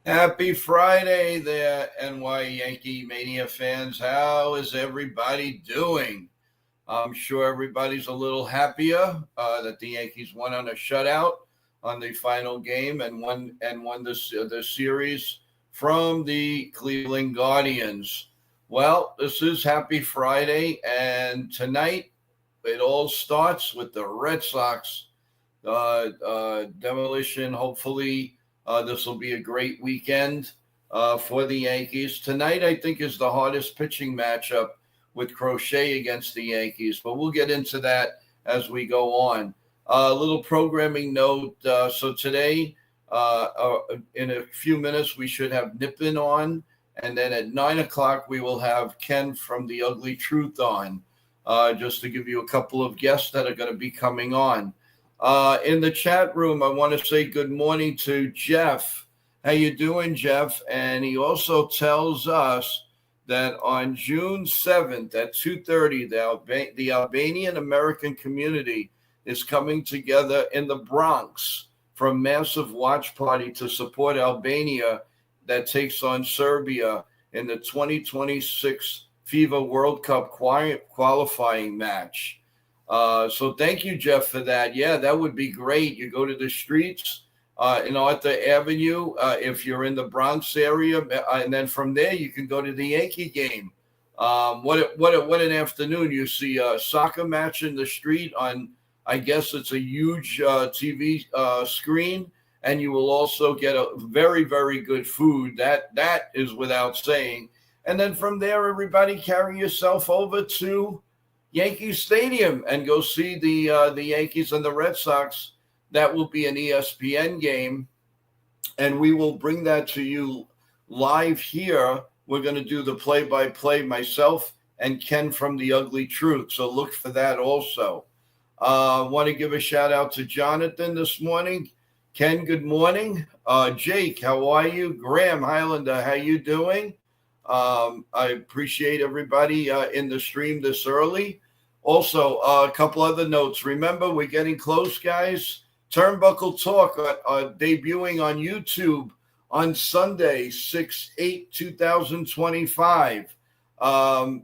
Happy Friday there, NY Yankee Mania fans. How is everybody doing? I'm sure everybody's a little happier that the Yankees won on a shutout on the final game and won the series from the Cleveland Guardians. Well, this is Happy Friday, and tonight it all starts with the Red Sox demolition. Hopefully, this will be a great weekend for the Yankees. Tonight, I think, is the hardest pitching matchup with Crochet against the Yankees, but we'll get into that as we go on. A little programming note. So today, in a few minutes, we should have Nippon on, and then at 9 o'clock, we will have Ken from The Ugly Truth on, just to give you a couple of guests that are going to be coming on. In the chat room, I want to say good morning to Jeff. How you doing, Jeff? And he also tells us that on June 7th at 2:30, the Albanian American community is coming together in the Bronx for a massive watch party to support Albania that takes on Serbia in the 2026 FIFA World Cup qualifying match. So thank you, Jeff, for that. Yeah, that would be great. You go to the streets in Arthur Avenue if you're in the Bronx area, and then from there you can go to the Yankee game. What an afternoon! You see a soccer match in the street on, I guess it's a huge TV screen, and you will also get a very, very good food. That is without saying. And then from there, everybody carry yourself over to Yankee Stadium and go see the Yankees and the Red Sox. That will be an ESPN game, and we will bring that to you live here. We're going to do the play-by-play, myself and Ken from The Ugly Truth, so look for that also. Want to give a shout-out to Jonathan this morning. Ken, good morning. Jake, how are you? Graham Highlander, how you doing? I appreciate everybody in the stream this early. Also, a couple other notes. Remember, we're getting close, guys. Turnbuckle Talk debuting on YouTube on Sunday, 6/8/2025.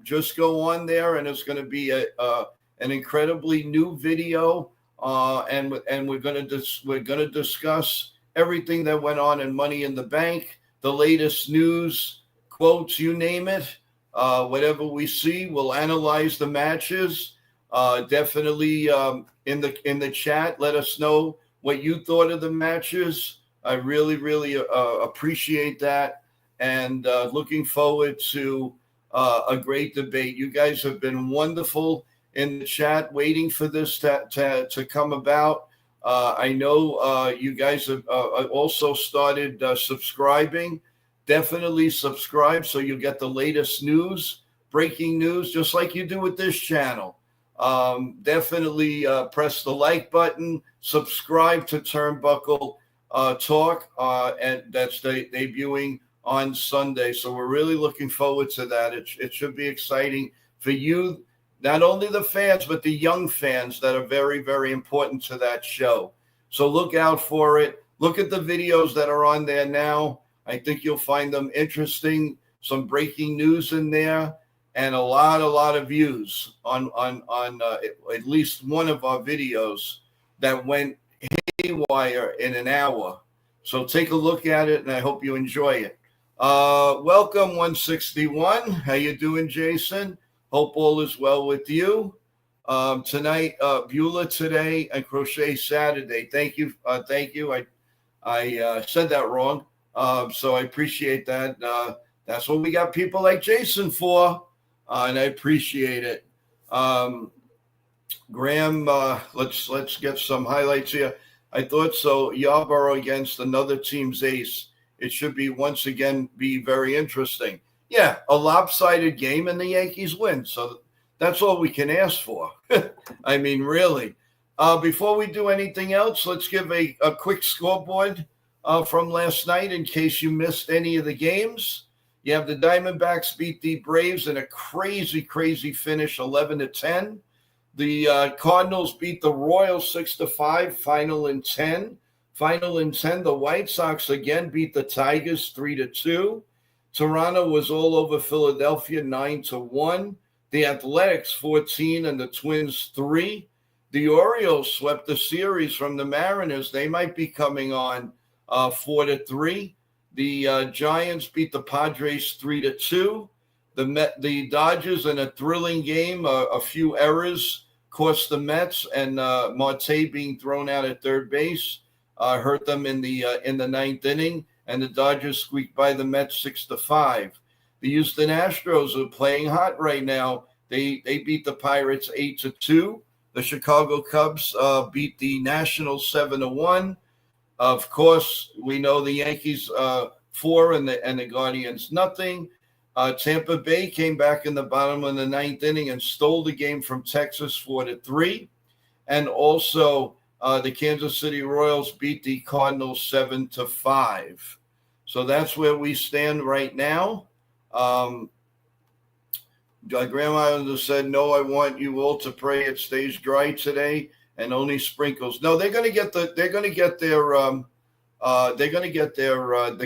Just go on there, and it's going to be an incredibly new video, and we're going to discuss everything that went on in Money in the Bank, the latest news, quotes, you name it. Whatever we see, we'll analyze the matches. Definitely in the chat, let us know what you thought of the matches. I really, really appreciate that, and looking forward to a great debate. You guys have been wonderful in the chat, waiting for this to come about. I know you guys have also started subscribing. Definitely subscribe so you get the latest news, breaking news, just like you do with this channel. Definitely press the like button, subscribe to Turnbuckle Talk, and that's debuting on Sunday. So we're really looking forward to that. It should be exciting for you, not only the fans, but the young fans that are very, very important to that show. So look out for it. Look at the videos that are on there now. I think you'll find them interesting. Some breaking news in there, and a lot of views on at least one of our videos that went haywire in an hour. So take a look at it, and I hope you enjoy it. Welcome, 161. How you doing, Jason? Hope all is well with you. Tonight, Beulah today and Crochet Saturday. Thank you. Thank you. I said that wrong. So I appreciate that. That's what we got people like Jason for, and I appreciate it. Graham, let's get some highlights here. I thought so. Yarborough against another team's ace. It should be once again be very interesting. Yeah, a lopsided game and the Yankees win. So that's all we can ask for. I mean, really. Before we do anything else, let's give a quick scoreboard from last night in case you missed any of the games. You have the Diamondbacks beat the Braves in a crazy finish, 11-10. The Cardinals beat the Royals 6-5, final in 10. Final in 10, the White Sox again beat the Tigers 3-2. Toronto was all over Philadelphia 9-1. The Athletics 14 and the Twins 3. The Orioles swept the series from the Mariners. They might be coming on 4-3. The Giants beat the Padres 3-2. The Dodgers in a thrilling game, a few errors cost the Mets, and Marte being thrown out at third base hurt them in the ninth inning, and the Dodgers squeaked by the Mets 6-5. The Houston Astros are playing hot right now. They beat the Pirates 8-2. The Chicago Cubs beat the Nationals 7-1. Of course, we know the Yankees 4 and the Guardians nothing. Tampa Bay came back in the bottom of the ninth inning and stole the game from Texas 4-3. And also the Kansas City Royals beat the Cardinals 7-5. So that's where we stand right now. Grandma said, "No, I want you all to pray it stays dry today and only sprinkles." No, they're going to get the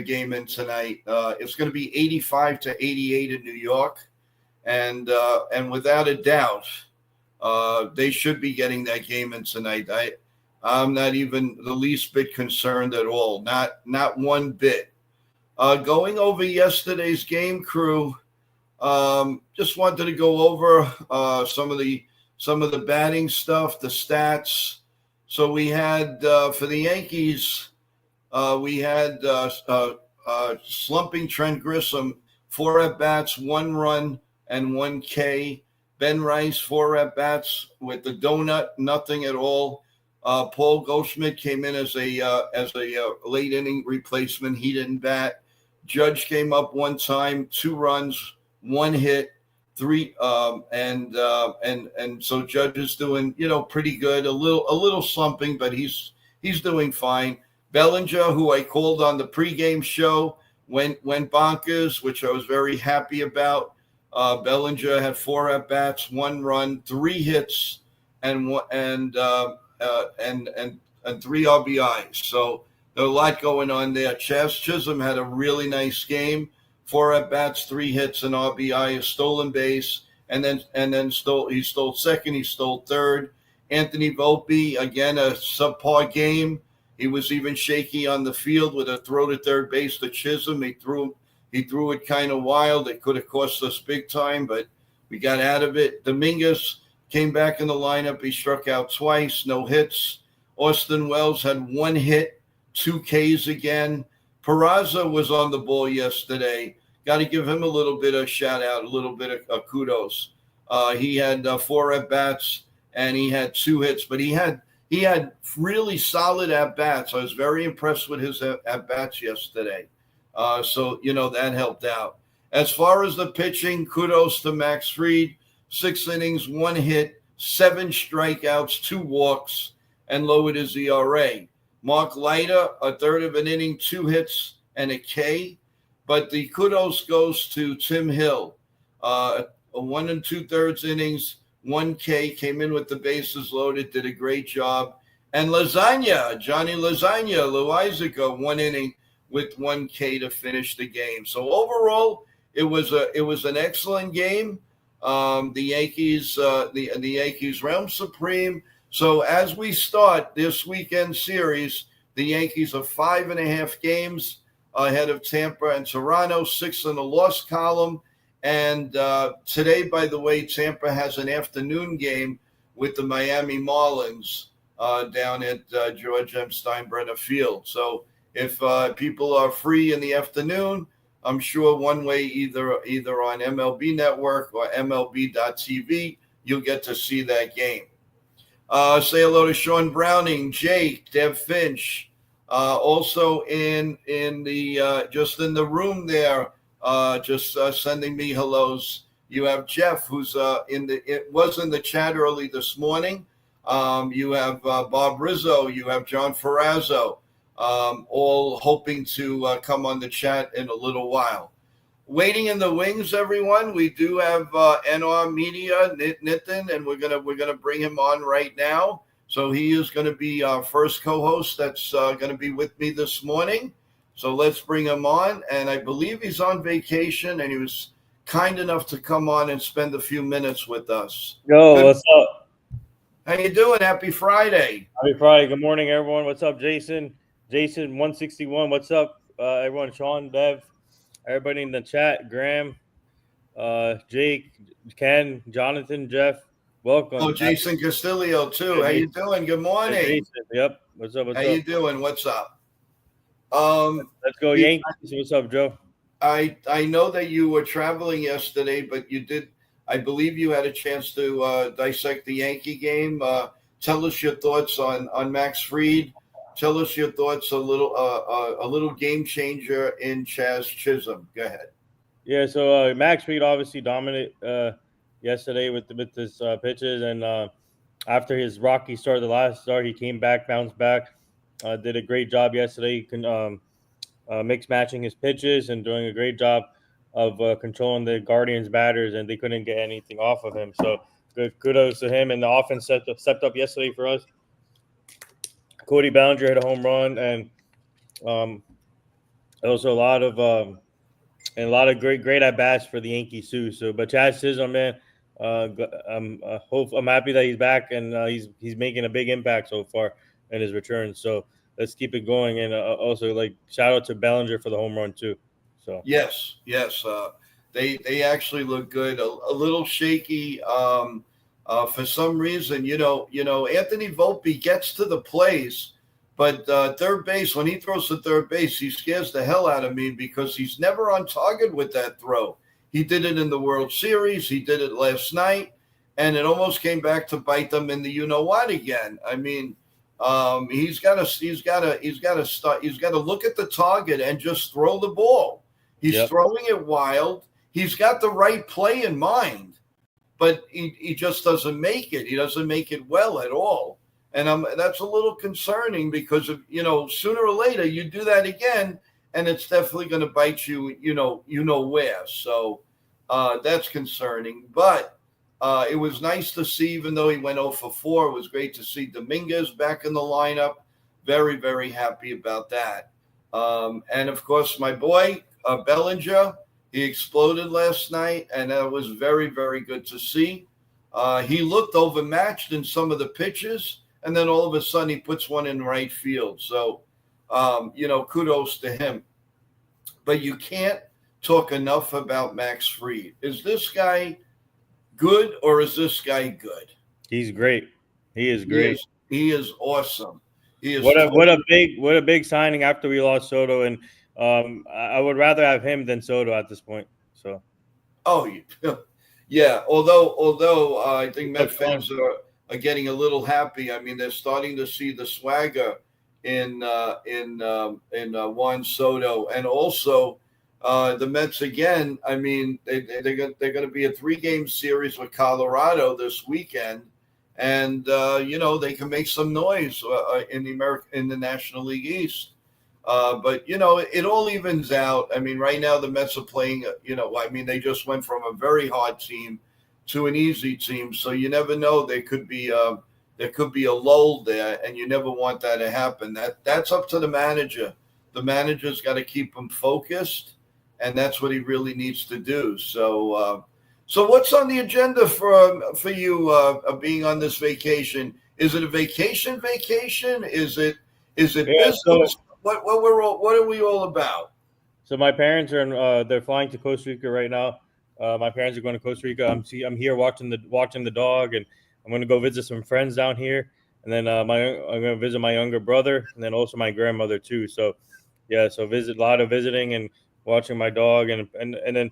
game in tonight. It's going to be 85-88 in New York, and without a doubt, they should be getting that game in tonight. I'm not even the least bit concerned at all. Not one bit. Going over yesterday's game, crew. Just wanted to go over some of the batting stuff, the stats. So we had for the Yankees, we had slumping Trent Grisham, 4 at-bats, 1 run, and 1 K. Ben Rice, 4 at-bats with the donut, nothing at all. Paul Goldschmidt came in as a late inning replacement. He didn't bat. Judge came up 1 time, 2 runs, 1 hit, 3 and so Judge is doing pretty good. A little slumping, but he's doing fine. Bellinger, who I called on the pregame show, went bonkers, which I was very happy about. Bellinger had 4 at bats, 1 run, 3 hits, and 3 RBIs. So there's a lot going on there. Chas Chisholm had a really nice game. 4 at bats, 3 hits, an RBI, a stolen base, and then he stole second, he stole third. Anthony Volpe, again, a subpar game. He was even shaky on the field with a throw to third base to Chisholm. He threw it kind of wild. It could have cost us big time, but we got out of it. Dominguez came back in the lineup. He struck out twice, no hits. Austin Wells had 1 hit, 2 Ks again. Peraza was on the ball yesterday. Got to give him a little bit of shout out, a little bit of kudos. He had 4 at bats and he had 2 hits, but he had really solid at bats. I was very impressed with his at bats yesterday. So that helped out. As far as the pitching, kudos to Max Fried. 6 innings, 1 hit, 7 strikeouts, 2 walks, and lowered his ERA. Mark Leiter, a third of an inning, 2 hits, and a K. But the kudos goes to Tim Hill. A 1 2/3 innings, 1 K, came in with the bases loaded, did a great job. And Johnny Lasagna, Loizaga, 1 inning with 1 K to finish the game. So overall, it was an excellent game. The Yankees realm supreme. So as we start this weekend series, the Yankees are 5.5 games ahead of Tampa and Toronto, 6 in the loss column. And today, by the way, Tampa has an afternoon game with the Miami Marlins down at George M. Steinbrenner Field. So if people are free in the afternoon, I'm sure one way, either on MLB Network or MLB.TV, you'll get to see that game. Say hello to Sean Browning, Jake, Deb Finch. Also in the just in the room there, sending me hellos. You have Jeff, who's was in the chat early this morning. You have Bob Rizzo. You have John Ferrazzo, all hoping to come on the chat in a little while. Waiting in the wings, everyone. We do have NR Media, Nitin, and we're gonna bring him on right now. So he is going to be our first co-host that's going to be with me this morning. So let's bring him on. And I believe he's on vacation, and he was kind enough to come on and spend a few minutes with us. Yo, Good. what's up? How you doing? Happy Friday. Happy Friday. Good morning, everyone. What's up, Jason? Jason 161. What's up, everyone? Sean, Bev, everybody in the chat. Graham, Jake, Ken, Jonathan, Jeff. Welcome. Oh, Jason Castillo too. How you doing? Good morning. Jason. Yep. What's up? How you doing? What's up? Let's go Yankees. What's up, Joe? I know that you were traveling yesterday, but you did. I believe you had a chance to dissect the Yankee game. Tell us your thoughts on Max Fried. Tell us your thoughts a little game changer in Chaz Chisholm. Go ahead. Yeah. So Max Fried obviously dominated yesterday with his pitches, and after his rocky start, the last start, he came back, bounced back, did a great job yesterday. Mix matching his pitches and doing a great job of controlling the Guardians batters, and they couldn't get anything off of him. So good kudos to him. And the offense stepped up yesterday for us. Cody Bellinger hit a home run, and also a lot of great at bats for the Yankees too. So, but Chaz Chisholm, man, I'm happy that he's back, and he's making a big impact so far in his return. So let's keep it going, and also like shout out to Bellinger for the home run too. So yes, they actually look good. A little shaky for some reason. Anthony Volpe gets to the place. But third base, when he throws to third base, he scares the hell out of me because he's never on target with that throw. He did it in the World Series. He did it last night, and it almost came back to bite them in the you-know-what again. I mean, he's got to look at the target and just throw the ball. He's throwing it wild. He's got the right play in mind, but he just doesn't make it. He doesn't make it well at all. And that's a little concerning because sooner or later you do that again, and it's definitely going to bite you. Where. So that's concerning. But it was nice to see, even though he went 0 for 4, it was great to see Dominguez back in the lineup. Very, very happy about that. And of course, my boy Bellinger, he exploded last night, and that was very, very good to see. He looked overmatched in some of the pitches. And then all of a sudden he puts one in right field. So, kudos to him. But you can't talk enough about Max Fried. Is this guy good or is this guy good? He's great. He is great. He is awesome. He is what a big signing after we lost Soto, and I would rather have him than Soto at this point. So, yeah. Although I think Met fans are getting a little happy. I mean, they're starting to see the swagger in Juan Soto, and also the Mets again. I mean, they're going to be a 3-game series with Colorado this weekend, and they can make some noise in the National League East. But it all evens out. I mean, right now the Mets are playing. They just went from a very hard team to an easy team, so you never know. There could be a lull there, and you never want that to happen. That's up to the manager. The manager's got to keep him focused, and that's what he really needs to do. So what's on the agenda for you being on this vacation? Is it a vacation? Is it business? So, what are we all about? So my parents are they're flying to Costa Rica right now. My parents are going to Costa Rica. I'm here watching the dog, and I'm going to go visit some friends down here, and then I'm going to visit my younger brother, and then also my grandmother too. So yeah, so a lot of visiting and watching my dog, and then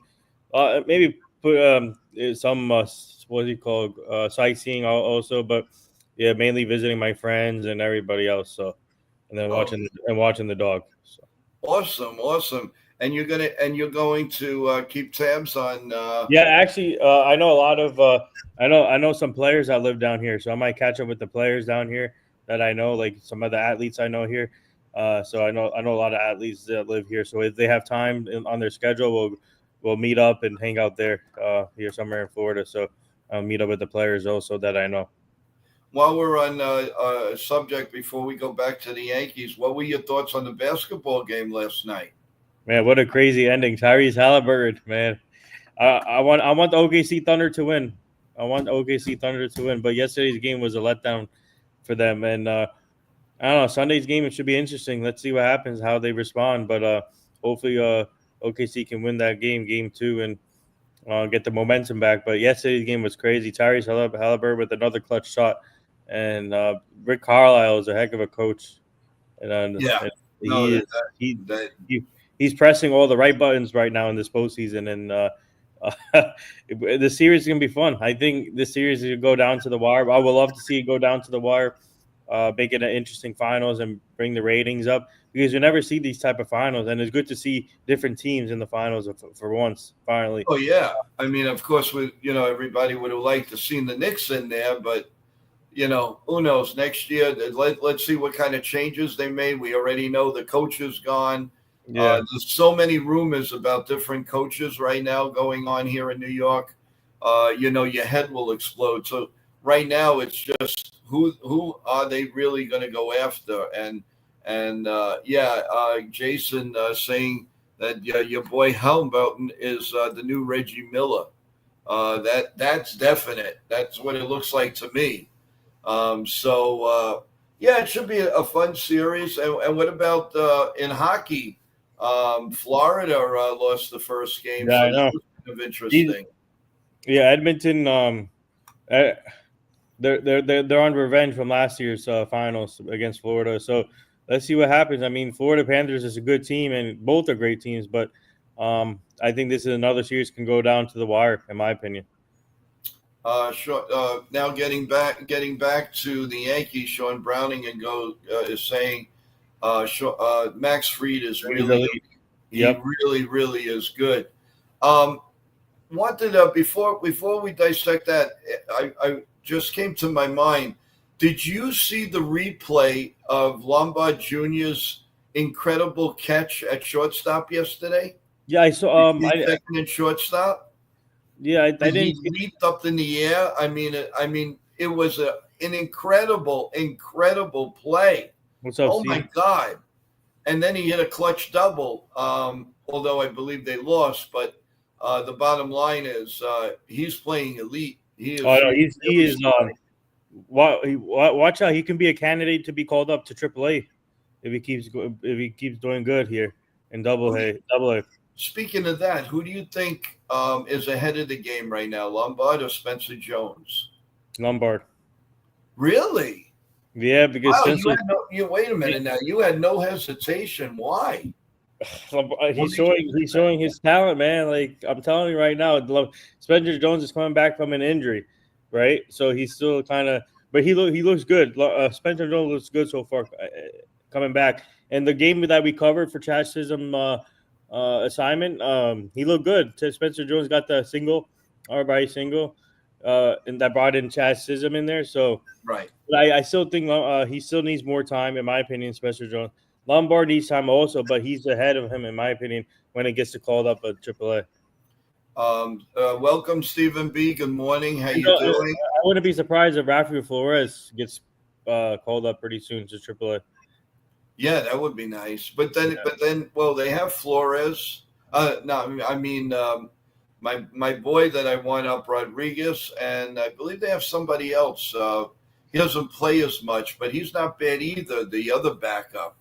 maybe put some what do you call sightseeing also, but yeah, mainly visiting my friends and everybody else. So and then watching the dog. So. Awesome. And you're going to keep tabs on. Yeah, actually, I know a lot of. I know some players that live down here, so I might catch up with the players down here that I know, like some of the athletes I know here. So I know a lot of athletes that live here. So if they have time on their schedule, we'll meet up and hang out there here somewhere in Florida. So I'll meet up with the players also that I know. while we're on subject, before we go back to the Yankees, what were your thoughts on the basketball game last night? Man, what a crazy ending. Tyrese Halliburton, man. I want the OKC Thunder to win. I want the OKC Thunder to win, but yesterday's game was a letdown for them. And I don't know, Sunday's game it should be interesting. Let's see what happens, how they respond. But hopefully OKC can win that game 2, and get the momentum back. But yesterday's game was crazy. Tyrese Halliburton with another clutch shot, and Rick Carlisle is a heck of a coach. And, Yeah. and No, he's pressing all the right buttons right now in this postseason, and the series is gonna be fun. I think this series is gonna go down to the wire. I would love to see it go down to the wire, make it an interesting finals and bring the ratings up, because you never see these type of finals, and it's good to see different teams in the finals for once. Finally. Oh yeah, I mean, of course, everybody would have liked to seen the Knicks in there, but who knows? Next year, let's see what kind of changes they made. We already know the coach is gone. Yeah. There's so many rumors about different coaches right now going on here in New York. Your head will explode. So right now, it's just who are they really going to go after? And Jason saying that your boy Helmbouten is the new Reggie Miller. That's definite. That's what it looks like to me. It should be a fun series. And what about in hockey? Florida lost the first game, Yeah, so I know. that was kind of interesting. Edmonton. They're on revenge from last year's finals against Florida. So let's see what happens. I mean, Florida Panthers is a good team, and both are great teams. But I think this is another series can go down to the wire, in my opinion. Sure. Now getting back to the Yankees, Sean Browning is saying Max Fried is really really is good. Wanted before we dissect that, I just came to my mind. Did you see the replay of Lombard Jr.'s incredible catch at shortstop yesterday? Yeah, I saw. Second and shortstop. Yeah, I didn't. He leaped up in the air. I mean, it was an incredible play. What's up, Oh Steve? my God! And then he hit a clutch double. Although I believe they lost, but the bottom line is he's playing elite. He is. Oh no, he is. Watch out! He can be a candidate to be called up to AAA if he keeps doing good here in Double A. Speaking of that, who do you think is ahead of the game right now, Lombard or Spencer Jones? Lombard. Really? Yeah, because wait a minute now. You had no hesitation. Why? He's showing his talent, man. Like I'm telling you right now, Spencer Jones is coming back from an injury, right? So he's still kind of, but he looks good. Spencer Jones looks good so far, coming back. And the game that we covered for Chad Sism assignment, he looked good. Spencer Jones got the single, RBI single, and that brought in Chad Sism in there. So right, I still think he still needs more time, in my opinion. Spencer Jones. Lombard needs time also, but he's ahead of him, in my opinion, when it gets to called up at AAA. Welcome, Stephen B. Good morning. How you doing? I wouldn't be surprised if Rafael Flores gets called up pretty soon to AAA. Yeah, that would be nice. But then, well, they have Flores. No, I mean my boy that I won up, Rodriguez, and I believe they have somebody else. He doesn't play as much, but he's not bad either. The other backup.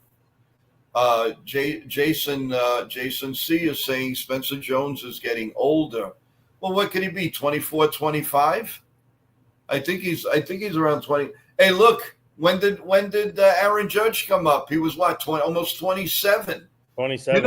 Jason C is saying Spencer Jones is getting older. Well, what could he be? 24, 25? I think he's around 20. Hey, look, when did Aaron Judge come up? He was what, 20, almost 27. 27.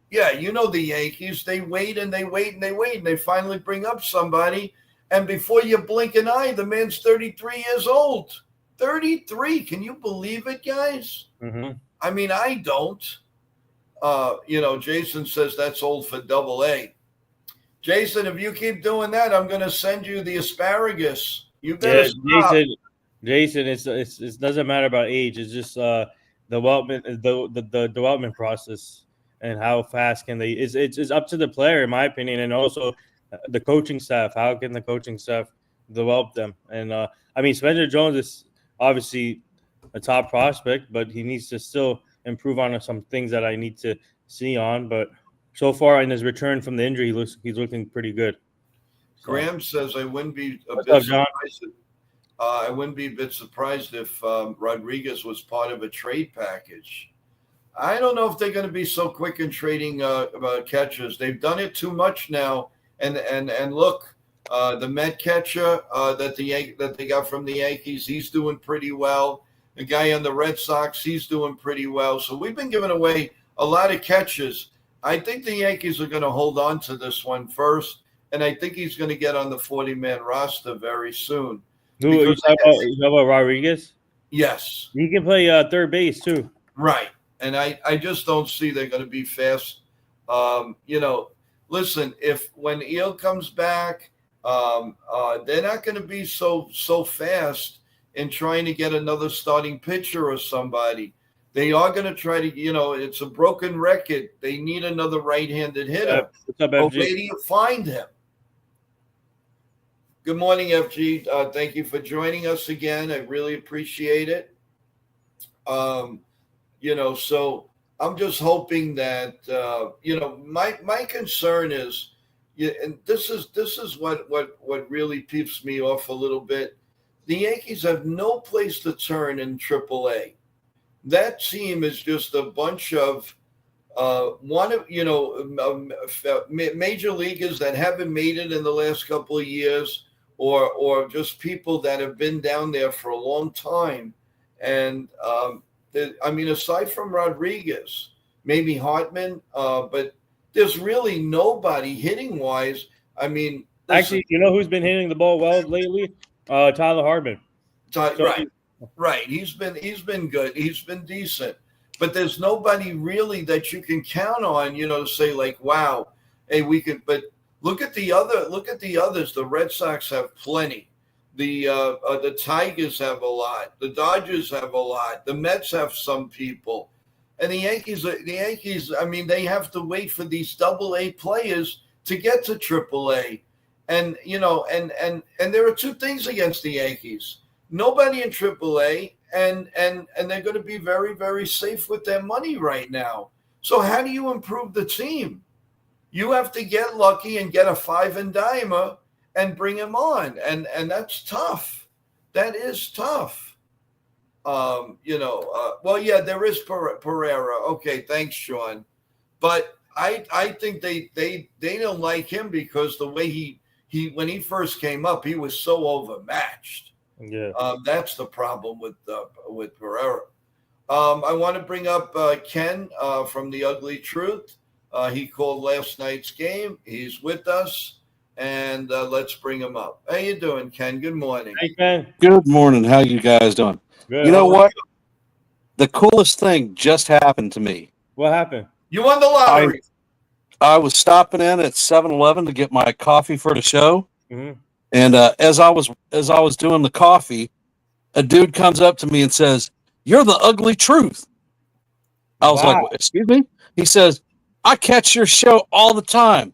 The Yankees, they wait and they wait and they wait and they finally bring up somebody, and before you blink an eye, the man's 33 years old. 33. Can you believe it, guys? Mm-hmm. I mean, I don't. Jason says that's old for Double A. Jason, if you keep doing that, I'm going to send you the asparagus. You better stop. Jason, it doesn't matter about age. It's just development, the development process, and how fast can they? It's up to the player, in my opinion, and also the coaching staff. How can the coaching staff develop them? And I mean, Spencer Jones is obviously a top prospect, but he needs to still improve on some things that I need to see on. But so far in his return from the injury, he's looking pretty good. So, Graham says I wouldn't be a what's bit up, John? surprised. I wouldn't be a bit surprised if Rodriguez was part of a trade package. I don't know if they're going to be so quick in trading catchers. They've done it too much now. And look, the Met catcher that they got from the Yankees, he's doing pretty well. The guy on the Red Sox, he's doing pretty well. So we've been giving away a lot of catchers. I think the Yankees are going to hold on to this one first, and I think he's going to get on the 40-man roster very soon. You talk about Rodriguez? Yes. He can play third base too. Right. And I just don't see they're going to be fast. Listen, when Eel comes back, they're not going to be so fast in trying to get another starting pitcher or somebody. They are going to try to, it's a broken record. They need another right-handed hitter. What's up, But FG? where do you find him? Good morning, FG. Thank you for joining us again. I really appreciate it. So I'm just hoping that, my concern is, and this is what really peeps me off a little bit. The Yankees have no place to turn in AAA. That team is just a bunch of major leaguers that haven't made it in the last couple of years, or just people that have been down there for a long time. And aside from Rodriguez, maybe Hartman, but there's really nobody hitting wise. Actually, you know who's been hitting the ball well lately? Tyler Hardman. Right. He's been good. He's been decent. But there's nobody really that you can count on, to say like, wow, hey, we could. But look at the others. The Red Sox have plenty. The Tigers have a lot. The Dodgers have a lot. The Mets have some people. And the Yankees, they have to wait for these AA players to get to AAA. And, and there are two things against the Yankees. Nobody in AAA, and they're going to be very, very safe with their money right now. So how do you improve the team? You have to get lucky and get a 5-and-dimer and bring him on. And that's tough. That is tough. There is Pereira. Okay, thanks, Sean. But I think they don't like him because the way he when he first came up, he was so overmatched. Yeah. That's the problem with Pereira. I want to bring up Ken from The Ugly Truth. He called last night's game. He's with us. And let's bring him up. How you doing, Ken? Good morning. Hey, Ken. Good morning. How you guys doing? Good. You know what? The coolest thing just happened to me. What happened? You won the lottery. I was stopping in at 7-Eleven to get my coffee for the show. Mm-hmm. And as I was doing the coffee, a dude comes up to me and says, "You're the ugly truth." I was like, "Excuse me?" He says, "I catch your show all the time.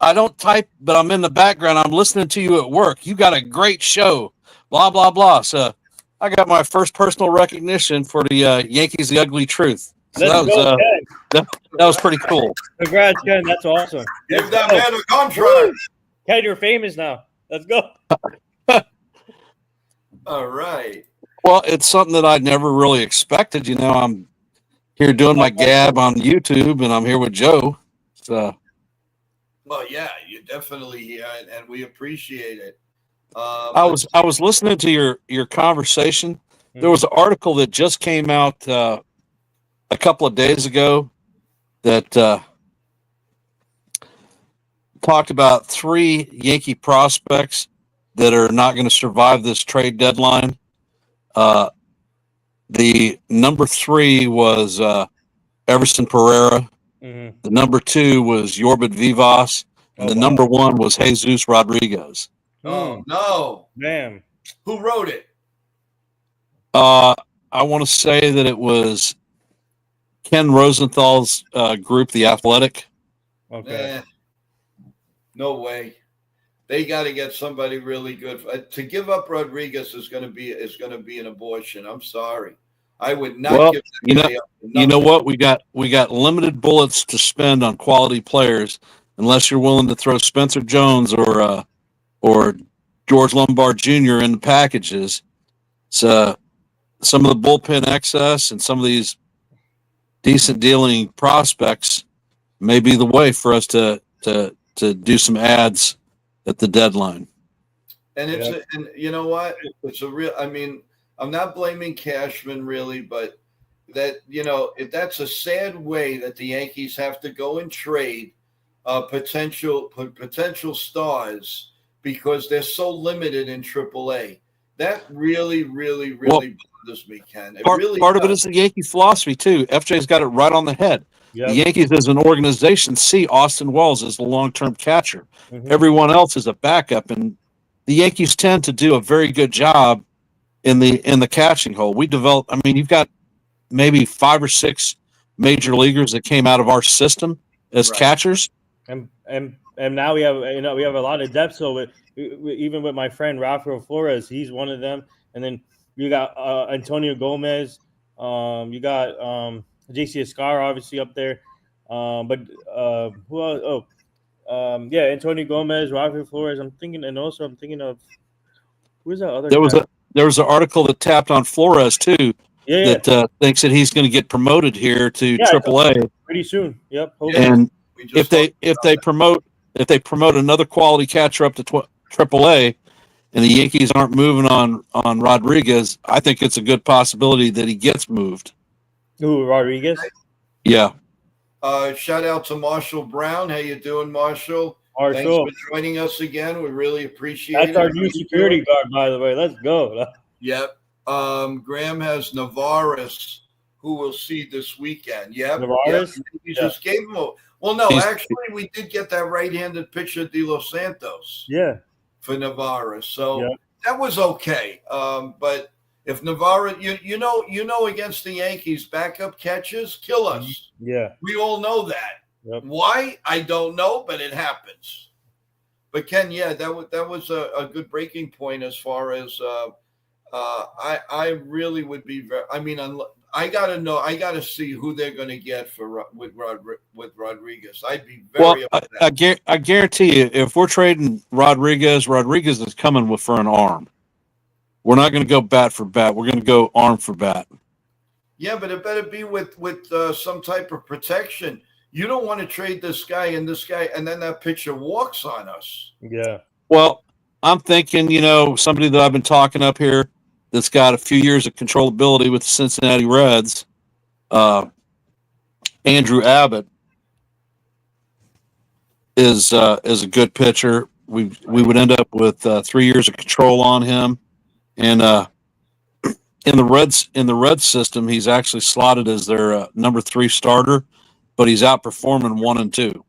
I don't type, but I'm in the background. I'm listening to you at work. You got a great show, blah, blah, blah." So I got my first personal recognition for the Yankees, The Ugly Truth. So that was pretty cool. Congrats, Ken. That's awesome. Give that man a contract. Ken, you're famous now. Let's go. All right. Well, it's something that I'd never really expected. I'm here doing my gab on YouTube, and I'm here with Joe. So. Well, yeah, you're definitely here, and we appreciate it. I was listening to your conversation. There was an article that just came out a couple of days ago that talked about 3 Yankee prospects that are not going to survive this trade deadline. The number 3 was Everson Pereira. Mm-hmm. The number 2 was Yorbit Vivas, and the number 1 was Jesus Rodriguez. Oh no, man! Who wrote it? I want to say that it was Ken Rosenthal's group, The Athletic. Okay. No way. They got to get somebody really good. To give up Rodriguez is going to be an abortion. I'm sorry. I would not Well, give that guy up. you know what? We got limited bullets to spend on quality players, unless you're willing to throw Spencer Jones or George Lombard Jr. in the packages. So some of the bullpen excess and some of these decent dealing prospects may be the way for us to do some ads at the deadline. And and you know what? It's a real. I mean, I'm not blaming Cashman really, but that that's a sad way that the Yankees have to go and trade potential stars because they're so limited in AAA. That really, really, really bothers me, Ken. Part of it is the Yankee philosophy too. FJ's got it right on the head. Yep. The Yankees as an organization see Austin Wells as the long-term catcher. Mm-hmm. Everyone else is a backup, and the Yankees tend to do a very good job in the catching hole. We develop. I mean, you've got maybe 5 or 6 major leaguers that came out of our system as catchers, and now we have a lot of depth. So even with my friend Rafael Flores, he's one of them, and then you got Antonio Gomez, you got JC Escar obviously up there, but who else? Antonio Gomez, Rafael Flores. I'm thinking of who's that other? There was an article that tapped on Flores too. That thinks that he's going to get promoted here to AAA pretty soon. Yep. And if they promote another quality catcher up to AAA, and the Yankees aren't moving on Rodriguez, I think it's a good possibility that he gets moved. Who, Rodriguez? Yeah. Shout out to Marshall Brown. How you doing, Marshall? Thanks for joining us again. We really appreciate it. That's our new security guard, by the way. Let's go. Yep. Graham has Navarez, who we'll see this weekend. Yep. Navarez? Yep. Just gave him a – well, no, actually, we did get that right-handed pitcher, De Los Santos. Yeah. For Navarez. So that was okay. But if Navarez – you know against the Yankees, backup catches kill us. Yeah. We all know that. Yep. Why? I don't know, but it happens. But Ken, that was a good breaking point as far as I really would be very. I mean, I gotta know. I gotta see who they're going to get with Rodriguez. I'd be very. I guarantee you, if we're trading Rodriguez is coming for an arm. We're not going to go bat for bat. We're going to go arm for bat. Yeah, but it better be with some type of protection. You don't want to trade this guy, and then that pitcher walks on us. Yeah. Well, I'm thinking, somebody that I've been talking up here that's got a few years of controllability with the Cincinnati Reds, Andrew Abbott, is a good pitcher. We would end up with 3 years of control on him, and in the Reds system, he's actually slotted as their number 3 starter. But he's outperforming 1 and 2.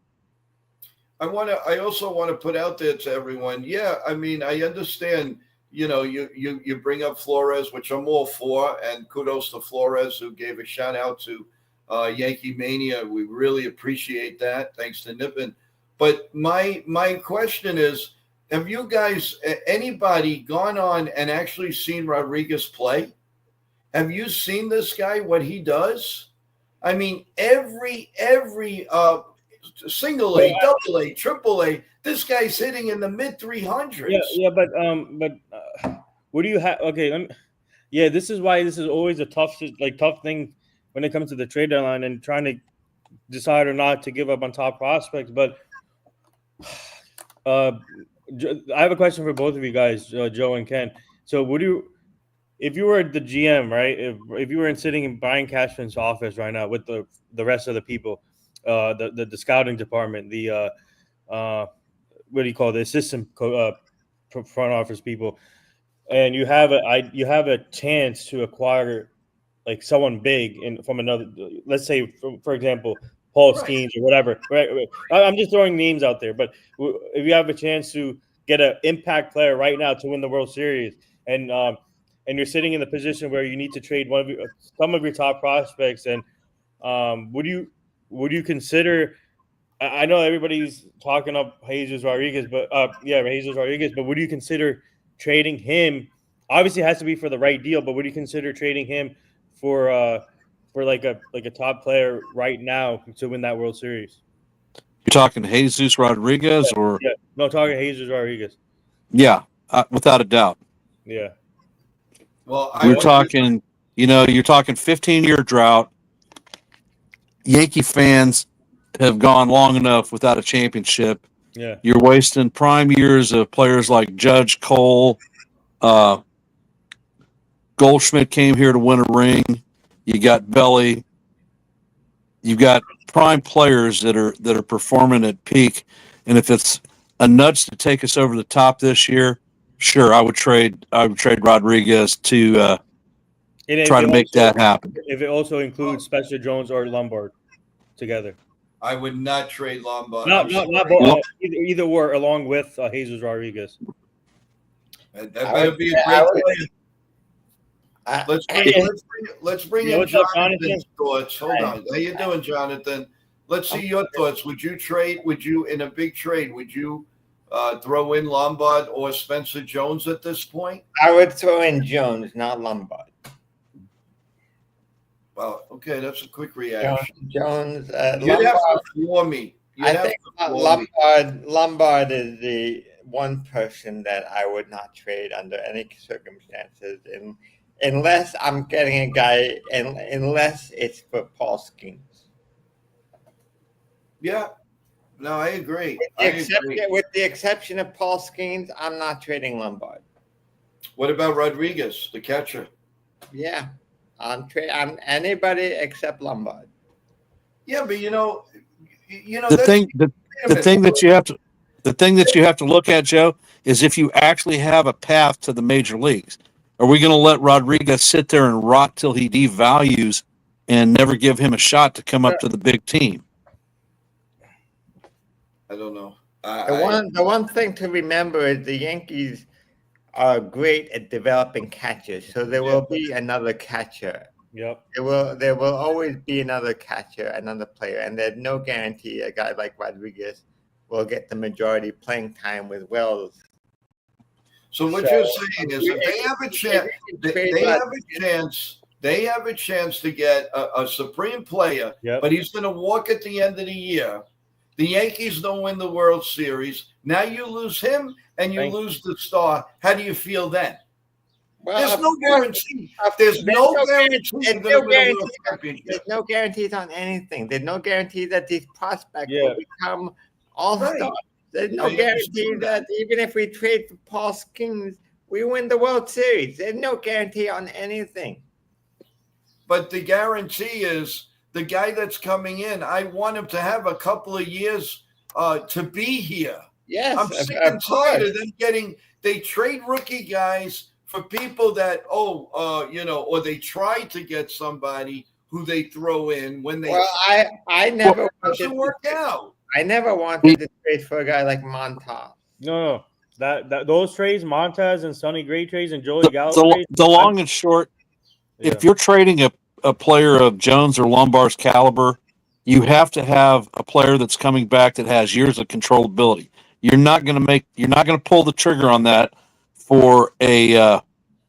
I also want to put out there to everyone. Yeah, I mean, I understand. You bring up Flores, which I'm all for, and kudos to Flores who gave a shout out to Yankee Mania. We really appreciate that. Thanks to Nippon. But my question is, have you guys, anybody, gone on and actually seen Rodriguez play? Have you seen this guy? What he does? I mean, every single A, double A, triple A, this guy's hitting in the mid 300s. Yeah, but what do you have? Okay, this is why this is always a tough thing when it comes to the trade deadline and trying to decide or not to give up on top prospects. But I have a question for both of you guys, Joe and Ken. So, if you were the GM, right? If you were sitting in Brian Cashman's office right now with the rest of the people, the scouting department, the what do you call the assistant front office people, and you have a chance to acquire like someone big from another, let's say for example Paul Skeens or whatever. Right? I'm just throwing names out there, but if you have a chance to get an impact player right now to win the World Series, and you're sitting in the position where you need to trade some of your top prospects, and would you consider I know everybody's talking up Jesus Rodriguez, but Jesus Rodriguez. But would you consider trading him? Obviously, it has to be for the right deal. But would you consider trading him for like a top player right now to win that World Series? You're talking Jesus Rodriguez, or Yeah, no, talking Jesus Rodriguez. yeah, without a doubt. Yeah, Well, I We're would talking, you're talking 15-year drought. Yankee fans have gone long enough without a championship. yeah, You're wasting prime years of players like Judge, Cole, Goldschmidt came here to win a ring. You got Belly. You've got prime players that are performing at peak. And if it's a nudge to take us over the top this year, sure, I would trade Rodriguez to and if try it to make also that happen. if it also includes Spencer Jones or Lombard together, I would not trade Lombard. not I'm not not sorry. both, either or along with Jesus Rodriguez. That better be a great player. Let's bring in What's up, Jonathan's Jonathan? thoughts. Hold on. How you doing, Jonathan? Let's see your thoughts. Would you in a big trade, would you throw in Lombard or Spencer Jones at this point? I would throw in Jones, not Lombard. Well, okay, that's a quick reaction. Jones, You'd have to floor me. I think Lombard is the one person that I would not trade under any circumstances, unless I'm getting a guy, unless it's for Paul Skeens. Yeah, no, I agree. With the exception of Paul Skeens, I'm not trading Lombard. What about Rodriguez, the catcher? Yeah, I'm anybody except Lombard. Yeah, but the thing that you have to look at, Joe, is if you actually have a path to the major leagues. Are we going to let Rodriguez sit there and rot till he devalues and never give him a shot to come up to the big team? I don't know. The one thing to remember is the Yankees are great at developing catchers, so there will be another catcher. Yep. There will always be another catcher, another player, and there's no guarantee a guy like Rodriguez will get the majority playing time with Wells. So what you're saying is if they have a chance, they have a chance to get a supreme player, but he's going to walk at the end of the year. The Yankees don't win the World Series. Now you lose him and you lose the star. How do you feel then? Well, there's no guarantee. There's no guarantees on anything. There's no guarantee that these prospects will become all-stars. There's no guarantee that even if we trade for Paul Skeens, we win the World Series. There's no guarantee on anything. But the guarantee is the guy that's coming in, I want him to have a couple of years to be here. Yes, I'm sick and tired of them they trade rookie guys for people that, or they try to get somebody who they throw in when they. Well, I never doesn't work out. I never wanted to trade for a guy like Montaz. No. Those trades, Montaz and Sonny Gray trades and Joey Gallo trades. The long and short, if you're trading a player of Jones or Lombard's caliber, you have to have a player that's coming back that has years of controllability. You're not going to pull the trigger on that for a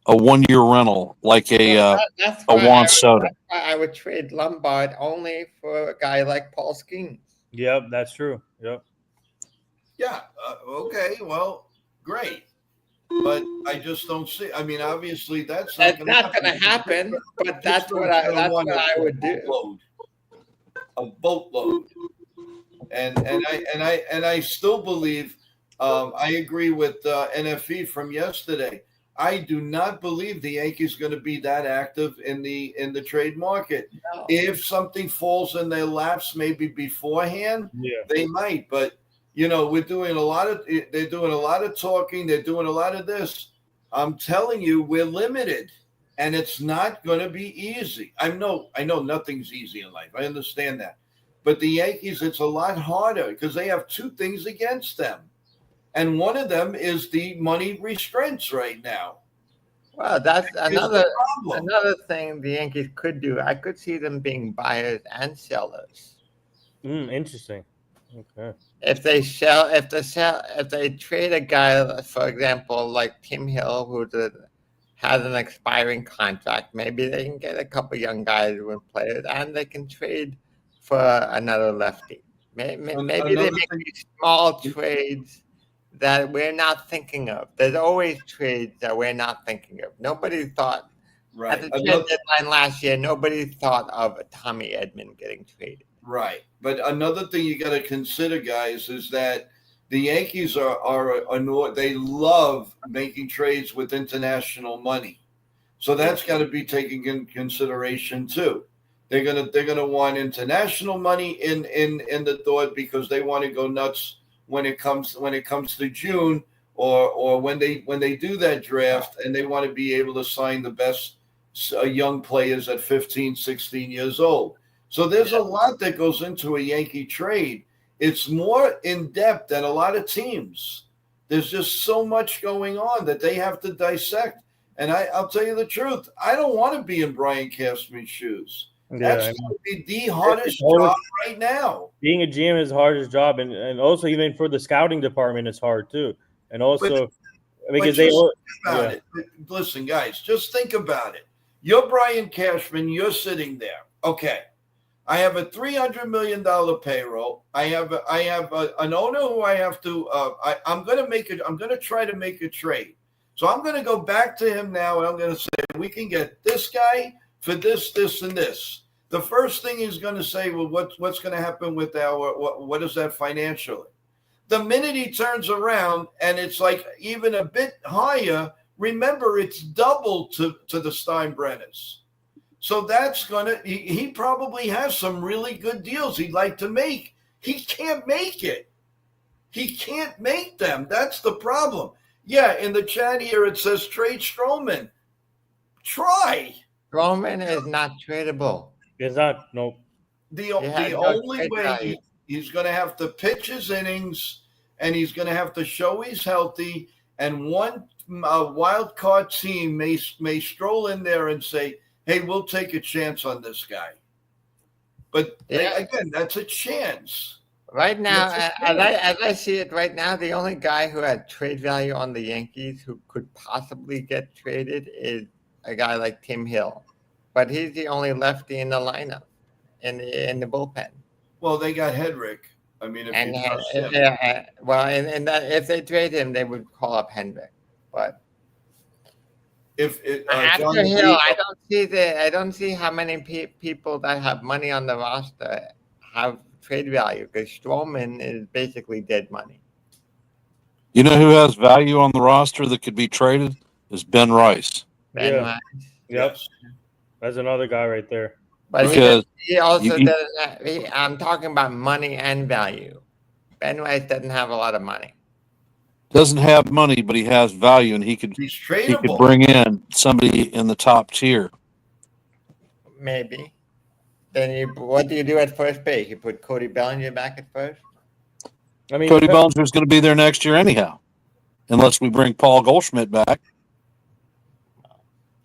1-year rental like a Juan Soto. That's why I would trade Lombard only for a guy like Paul Skeens. Yep, that's true. Yep. Yeah. Okay. Well, great. But I just don't see. I mean, obviously, that's not going to happen. But that's what I would do. A boatload. And I still believe. I agree with NFE from yesterday. I do not believe the Yankees are going to be that active in the trade market. No. If something falls in their laps, maybe beforehand, they might. But they're doing a lot of talking. They're doing a lot of this. I'm telling you, we're limited, and it's not going to be easy. I know nothing's easy in life. I understand that, but the Yankees, it's a lot harder because they have two things against them. And one of them is the money restraints right now. Well, that's another thing the Yankees could do. I could see them being buyers and sellers. Interesting. Okay. If they trade a guy, for example, like Tim Hill, has an expiring contract, maybe they can get a couple young guys who can play it, and they can trade for another lefty. Maybe they Another make thing, these small trades that we're not thinking of. There's always trades that we're not thinking of. Nobody thought at right? the trade deadline last year. Nobody thought of Tommy Edman getting traded. Right. But another thing you got to consider, guys, is that the Yankees they love making trades with international money. So that's got to be taken in consideration too. They're gonna want international money in the door because they want to go nuts when it comes to June or when they do that draft, and they want to be able to sign the best young players at 15, 16 years old. So there's a lot that goes into a Yankee trade. It's more in depth than a lot of teams. There's just so much going on that they have to dissect. And I'll tell you the truth, I don't want to be in Brian Cashman's shoes. That's Yeah, going to be the hardest job right now. being a GM is the hardest job, and also even for the scouting department, it's hard too. And also because they about it. Listen, guys, just think about it. You're Brian Cashman. You're sitting there. Okay, I have a $300 million payroll. I have an owner who I have to. I'm going to try to make a trade. So I'm going to go back to him now, and I'm going to say we can get this guy for this, this, and this. The first thing he's going to say, well, what's going to happen with what is that financially? The minute he turns around and it's like even a bit higher, remember it's double to the Steinbrenners. So that's he probably has some really good deals he'd like to make. He can't make it. He can't make them. That's the problem. Yeah, in the chat here it says trade Stroman. Try. Stroman is not tradable. It's not. Nope. The only way he's going to have to pitch his innings, and he's going to have to show he's healthy, and one wild card team may stroll in there and say, hey, we'll take a chance on this guy. But again, that's a chance. Right now, as I see it right now, the only guy who had trade value on the Yankees who could possibly get traded is a guy like Tim Hill. But he's the only lefty in the lineup, in the bullpen. Well, they got Hedrick. I mean, if if they trade him, they would call up Hendrick. But after Hill, I don't see how many people that have money on the roster have trade value, because Stroman is basically dead money. You know who has value on the roster that could be traded? Is Ben Rice. Rice. Yep. That's another guy right there. But he also doesn't. I'm talking about money and value. Ben Rice doesn't have a lot of money. Doesn't have money, but he has value, and he's tradable. He could bring in somebody in the top tier. Maybe. Then what do you do at first base? You put Cody Bellinger back at first? I mean, Cody Bellinger's going to be there next year anyhow, unless we bring Paul Goldschmidt back.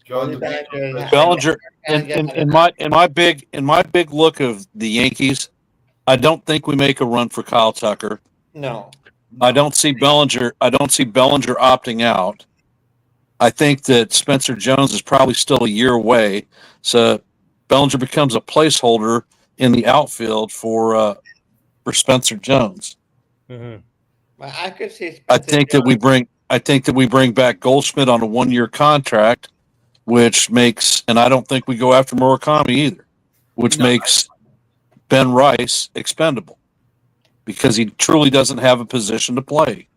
Bellinger, in my big look of the Yankees, I don't think we make a run for Kyle Tucker. No. I don't see Bellinger opting out. I think that Spencer Jones is probably still a year away, so Bellinger becomes a placeholder in the outfield for Spencer Jones. Mm-hmm. Well, I could see. I think that we bring back Goldschmidt on a 1-year contract, which makes, and I don't think we go after Murakami either, which makes Ben Rice expendable because he truly doesn't have a position to play.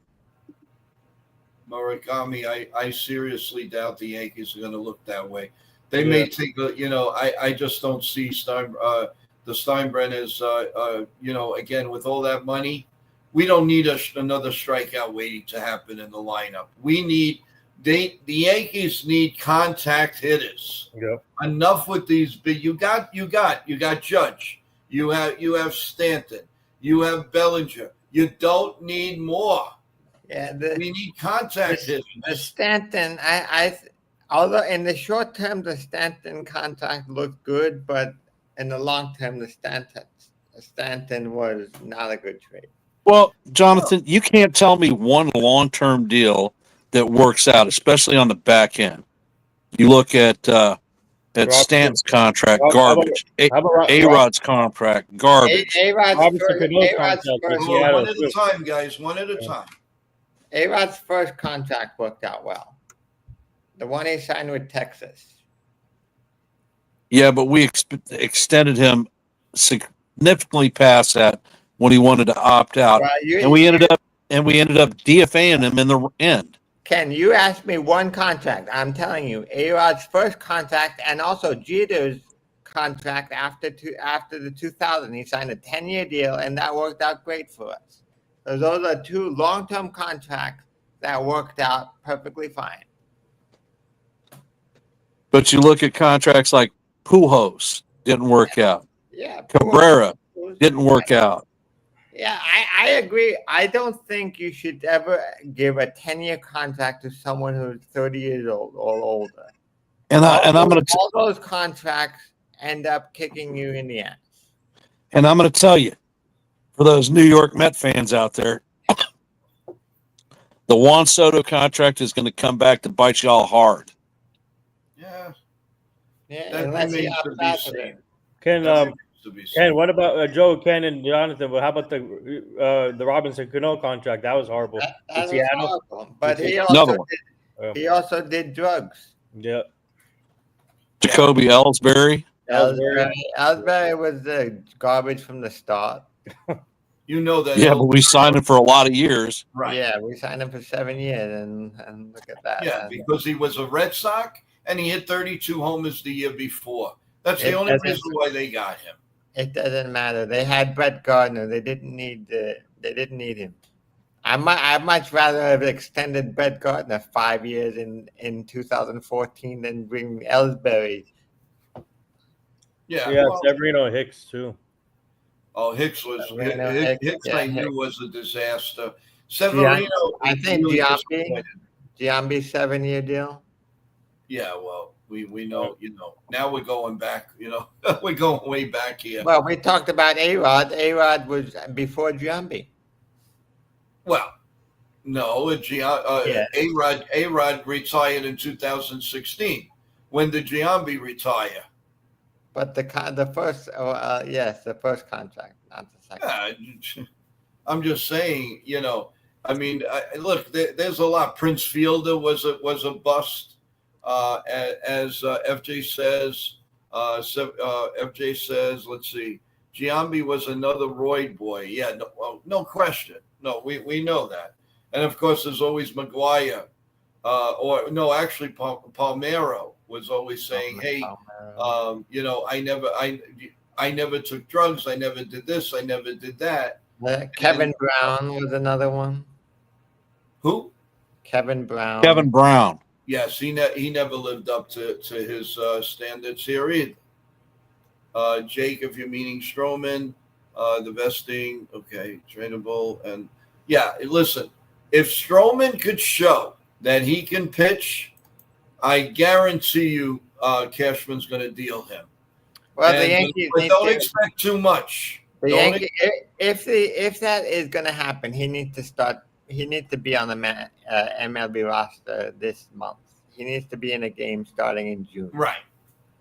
Murakami, I seriously doubt the Yankees are going to look that way. They may take I just don't see the Steinbrenners, again, with all that money, we don't need another strikeout waiting to happen in the lineup. The Yankees need contact hitters. Yep. Enough with these big. You got Judge. You have Stanton. You have Bellinger. You don't need more. Yeah, we need contact hitters. The Stanton, although in the short term the Stanton contract looked good, but in the long term the Stanton was not a good trade. Well, Jonathan, you can't tell me one long-term deal that works out, especially on the back end. You look at Stanton's contract, garbage. How about A-Rod's contract, garbage. Robinson Cano's A-Rod's contract with first, Seattle? One at a time, guys. One at a time. A-Rod's first contract worked out well. The one he signed with Texas. Yeah, but we extended him significantly past that when he wanted to opt out, Well, and we ended up DFAing him in the end. Ken, you asked me one contract. I'm telling you, A-Rod's first contract and also Jeter's contract after the 2000. He signed a 10-year deal, and that worked out great for us. So those are two long-term contracts that worked out perfectly fine. But you look at contracts like Pujols, didn't work out. Yeah, Cabrera didn't work out. Yeah, I agree. I don't think you should ever give a 10-year contract to someone who's 30 years old or older. I'm going to all those contracts end up kicking you in the ass. And I'm going to tell you, for those New York Met fans out there, the Juan Soto contract is going to come back to bite y'all hard. Yeah. Yeah, That unless he remains to opts be out of seen. it. Ken, what about Joe, Ken, and Jonathan? But how about the Robinson Cano contract? That was horrible. That With was Seattle? horrible. But Another one. he also did drugs. Yeah. Jacoby Ellsbury. Ellsbury was the garbage from the start. You know that. Yeah, but we signed him for a lot of years. Right. Yeah, we signed him for 7 years, and look at that. Yeah, because he was a Red Sox and he hit 32 homers the year before. That's the only reason why they got him. It doesn't matter. They had Brett Gardner. They didn't need him. I much rather have extended Brett Gardner 5 years in 2014 than bring Ellsbury. Yeah. Yeah, Severino Hicks too. Oh, Hicks was Hicks. I knew was a disaster. Severino, I think really Giambi 7-year deal. Yeah, well, we know, now we're going back, we're going way back here. Well, we talked about A-Rod. A-Rod was before Giambi. Well, no, A-Rod retired in 2016. When did Giambi retire? But the first, the first contract, not the second. Yeah, I'm just saying, look, there's a lot. Prince Fielder was a bust. As FJ says, let's see, Giambi was another Royd boy. Yeah, no question. No, we know that. And of course, there's always McGuire, Palmeiro was always saying, "Hey, I never took drugs. I never did this. I never did that." Kevin Brown was another one. Who? Kevin Brown. Kevin Brown. Yes, he never lived up to his standards here either. Jake, if you're meaning Stroman, the vesting, okay, tradable, and yeah, listen, if Stroman could show that he can pitch, I guarantee you, Cashman's going to deal him. Well, the Yankees, but don't expect too much. The Yankees, if that is going to happen, he needs to start. He needs to be on the MLB roster this month. He needs to be in a game starting in June. Right.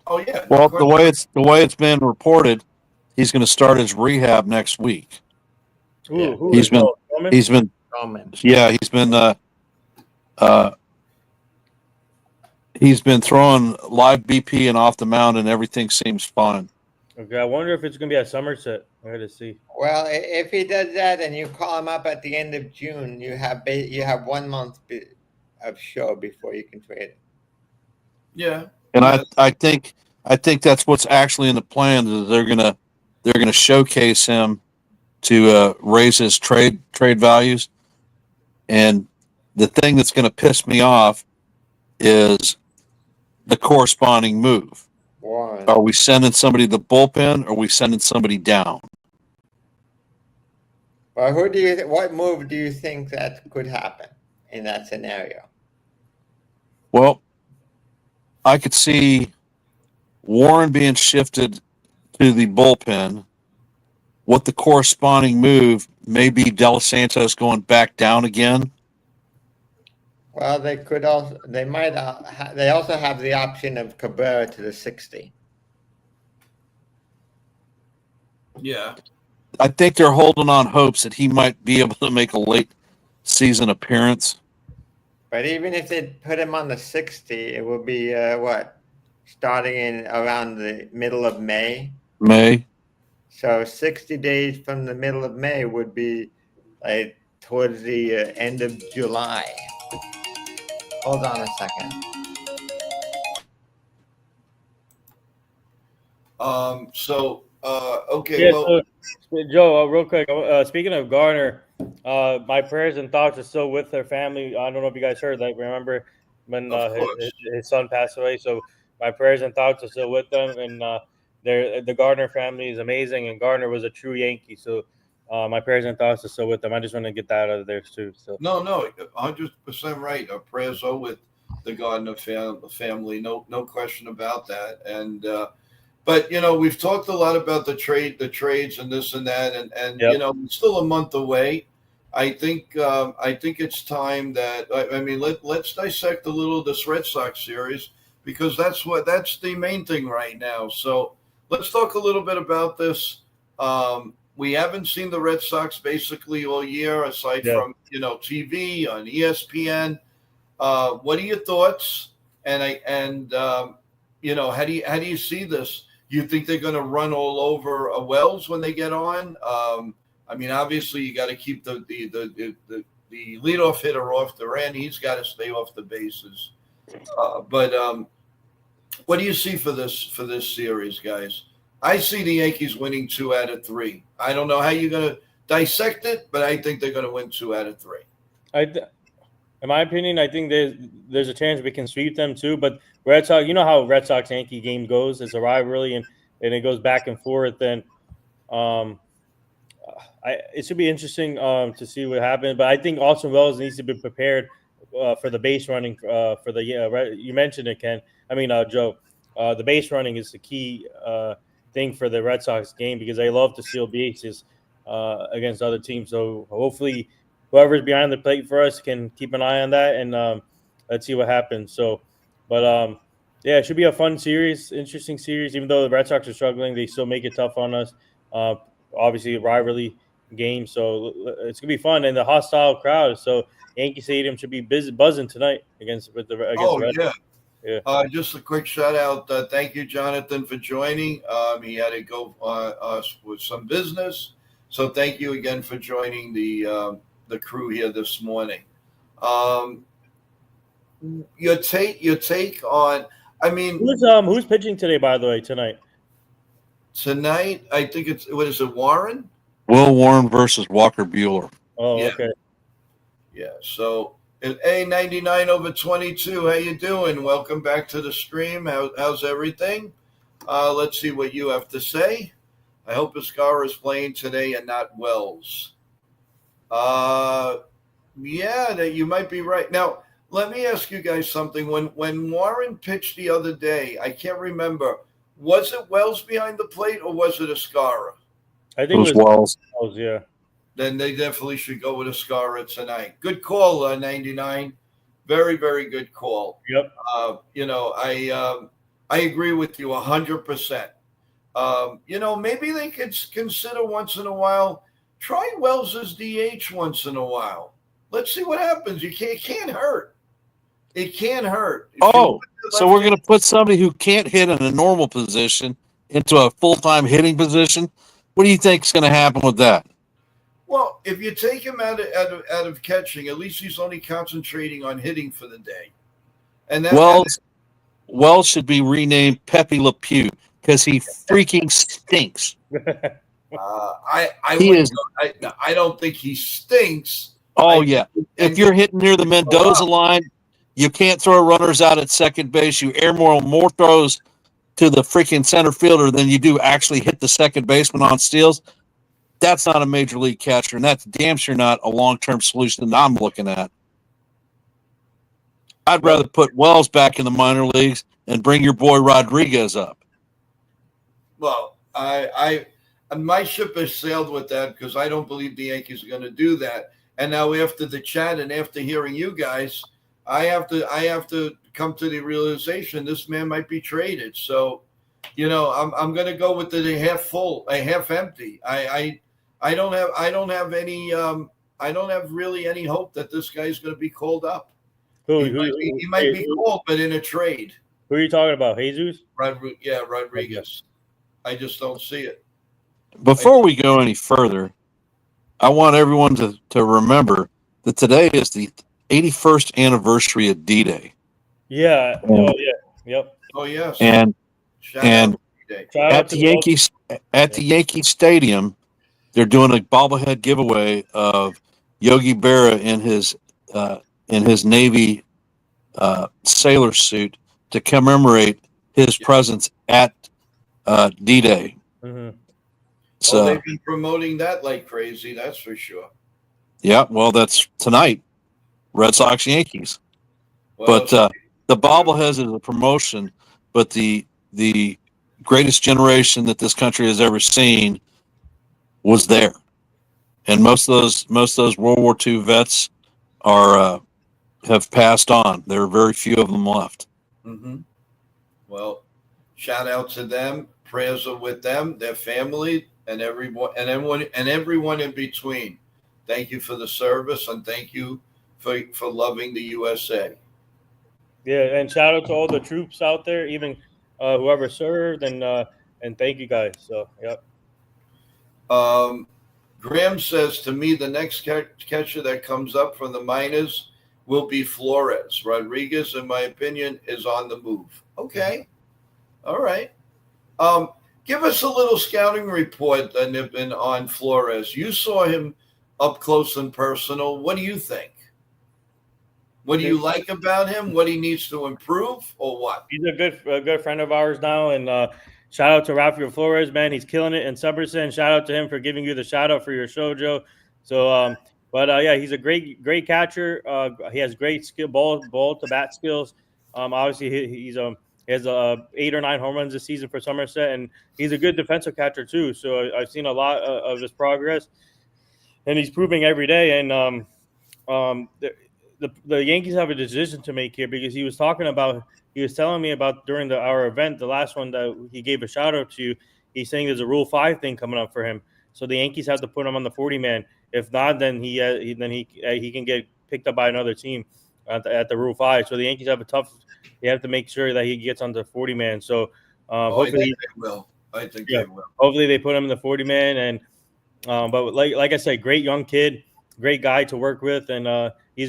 Oh yeah. Well, the way it's been reported, he's going to start his rehab next week. He's been throwing live BP and off the mound, and everything seems fine. Okay, I wonder if it's going to be at Somerset. I got to see. Well, if he does that and you call him up at the end of June, you have 1 month of show before you can trade him. Yeah, and I think that's what's actually in the plan. Is they're gonna showcase him to raise his trade values, and the thing that's going to piss me off is the corresponding move. Why? Are we sending somebody to the bullpen, or are we sending somebody down? Well, what move do you think that could happen in that scenario? Well, I could see Warren being shifted to the bullpen what the corresponding move may be Del Santos going back down again. Well, they could also. They might. They also have the option of Cabrera to the 60. Yeah. I think they're holding on hopes that he might be able to make a late season appearance. But even if they put him on the 60, it will be what? Starting in around the middle of May. May. So 60 days from the middle of May would be like towards the end of July. Hold on a second. Okay. Yeah, Well, so, Joe, real quick. Speaking of Garner, my prayers and thoughts are still with their family. I don't know if you guys heard that. Remember when of course. his son passed away? So my prayers and thoughts are still with them. And the Gardner family is amazing, and Gardner was a true Yankee. So my prayers and thoughts are still with them. I just want to get that out of there too. So No, 100% right. Our prayers are with the Gardner family. No question about that. And but we've talked a lot about the trades and this and that, and Yep. it's still a month away. I think it's time that I mean let's dissect a little this Red Sox series, because that's the main thing right now. So let's talk a little bit about this. We haven't seen the Red Sox basically all year, aside from TV on ESPN. What are your thoughts? And how do you see this? You think they're going to run all over Wells when they get on? I mean, obviously you got to keep the leadoff hitter off the end. He's got to stay off the bases. But what do you see for this series, guys? I see the Yankees winning 2 out of 3. I don't know how you're going to dissect it, but I think they're going to win 2 out of 3. In my opinion, I think there's a chance we can sweep them too. But Red Sox, you know how Red Sox Yankee game goes. It's a rivalry, and it goes back and forth. And it should be interesting to see what happens. But I think Austin Wells needs to be prepared for the base running for the you mentioned it, Ken. I mean, Joe. The base running is the key thing for the Red Sox game, because they love to steal bases against other teams. So hopefully, whoever's behind the plate for us can keep an eye on that, and let's see what happens. So, but yeah, it should be a fun series, interesting series. Even though the Red Sox are struggling, they still make it tough on us. Obviously, a rivalry game, so it's gonna be fun, and the hostile crowd. So Yankee Stadium should be buzzing tonight against the Red Sox. Yeah. Just a quick shout out. Thank you, Jonathan, for joining. He had to go with some business, so thank you again for joining the crew here this morning. Your take on? I mean, who's pitching today? By the way, tonight. Tonight, I think it's what is it? Warren. Will Warren versus Walker Buehler. Oh, yeah. Okay. Yeah. So. A99/22. How you doing? Welcome back to the stream. How's everything? Let's see what you have to say. I hope Escara is playing today and not Wells. Yeah, that you might be right. Now, let me ask you guys something. When Warren pitched the other day, I can't remember. Was it Wells behind the plate or was it Escara? I think it was Wells. Yeah. Then they definitely should go with Escara tonight. Good call, 99. Very, very good call. Yep. I agree with you 100%. Maybe they could consider once in a while, try Wells as DH once in a while. Let's see what happens. It can't hurt. It can't hurt. So we're going to put somebody who can't hit in a normal position into a full-time hitting position. What do you think is going to happen with that? Well, if you take him out of catching, at least he's only concentrating on hitting for the day. And Wells should be renamed Pepe Le Pew because he freaking stinks. I don't think he stinks. Yeah. If you're hitting near the Mendoza line, you can't throw runners out at second base. You airmail more throws to the freaking center fielder than you do actually hit the second baseman on steals. That's not a major league catcher, and that's damn sure not a long-term solution that I'm looking at. I'd rather put Wells back in the minor leagues and bring your boy Rodriguez up. Well, I my ship has sailed with that because I don't believe the Yankees are going to do that. And now after the chat and after hearing you guys, I have to come to the realization this man might be traded. So, I'm going to go with the half full, a half empty. I don't have really any hope that this guy's going to be called up. He might be called, but in a trade. Who are you talking about? Jesus? Rodriguez. I just don't see it. Before we go any further, I want everyone to remember that today is the 81st anniversary of D-Day. Yeah. Oh, yeah. Yep. Oh, yes. And Shout out at the Yankee Stadium, they're doing a bobblehead giveaway of Yogi Berra in his Navy sailor suit to commemorate his presence at D-Day. Mm-hmm. So they've been promoting that like crazy, that's for sure. Yeah, well, that's tonight, Red Sox Yankees. Well, but the bobbleheads is a promotion, but the greatest generation that this country has ever seen was there, and most of those World War II vets have passed on. There are very few of them left. Mm-hmm. Well, shout out to them. Prayers are with them, their family, and everyone in between. Thank you for the service, and thank you for loving the USA. Yeah, and shout out to all the troops out there, even whoever served, and thank you guys. So, yep. Graham says, to me, the next catcher that comes up from the minors will be Flores. Rodriguez, in my opinion, is on the move. Okay. All right. Give us a little scouting report, Nippon, on Flores. You saw him up close and personal. What do you think? What do you like about him? What he needs to improve, or what? He's a good friend of ours now, and shout out to Rafael Flores, man. He's killing it in Somerset. Shout out to him for giving you the shout out for your show, Joe. So, yeah, he's a great catcher. He has great skill, ball to bat skills. Obviously, he has 8 or 9 home runs this season for Somerset, and he's a good defensive catcher too. So I've seen a lot of his progress, and he's proving every day. And the Yankees have a decision to make here, because he was telling me about during our event, the last one that he gave a shout out to. He's saying there's a Rule 5 thing coming up for him, so the Yankees have to put him on the 40-man. If not, then he can get picked up by another team at the Rule 5. So the Yankees have they have to make sure that he gets on the 40-man. So hopefully they will. I think they will. Hopefully they put him in the 40-man. And but like I said, great young kid, great guy to work with, and he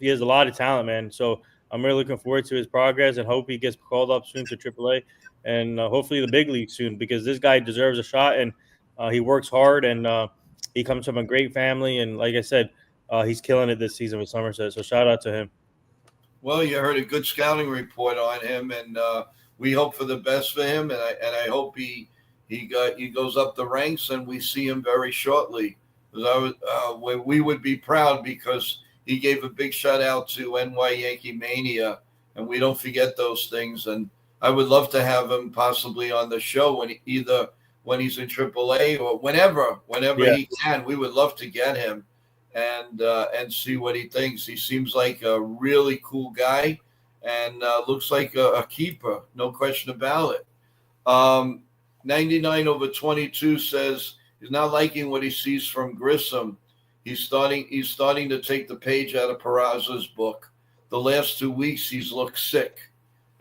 has a lot of talent, man. So I'm really looking forward to his progress, and hope he gets called up soon to AAA, and hopefully the big league soon, because this guy deserves a shot, and he works hard, and he comes from a great family, and like I said, he's killing it this season with Somerset. So shout out to him. Well, you heard a good scouting report on him, and we hope for the best for him, and I hope he goes up the ranks, and we see him very shortly. We would be proud, because he gave a big shout out to NY Yankee Mania, and we don't forget those things. And I would love to have him possibly on the show when he's in AAA or whenever he can. We would love to get him and see what he thinks. He seems like a really cool guy, and looks like a keeper, no question about it. 99/22 says he's not liking what he sees from Grissom. He's starting to take the page out of Peraza's book. The last 2 weeks he's looked sick,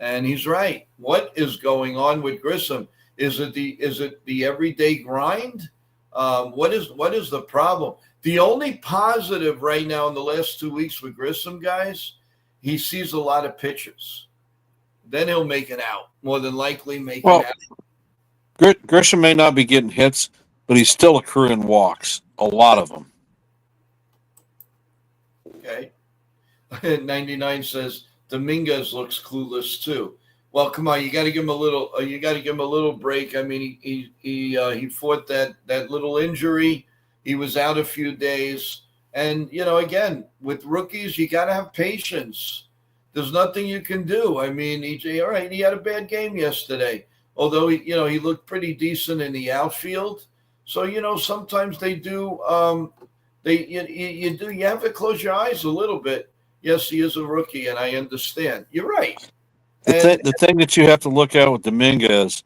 and he's right. What is going on with Grissom? Is it the everyday grind? What is the problem? The only positive right now in the last 2 weeks with Grissom, guys, he sees a lot of pitches. Then he'll make it out. More than likely make it out. Grisham may not be getting hits, but he's still accruing walks, a lot of them. Okay. 99 says Dominguez looks clueless too. Well, come on, you got to give him a little break. I mean, he fought that little injury. He was out a few days, and again, with rookies, you got to have patience. There's nothing you can do. I mean, all right, he had a bad game yesterday. Although he looked pretty decent in the outfield, So sometimes they do. You have to close your eyes a little bit. Yes, he is a rookie, and I understand. You're right. The thing that you have to look at with Dominguez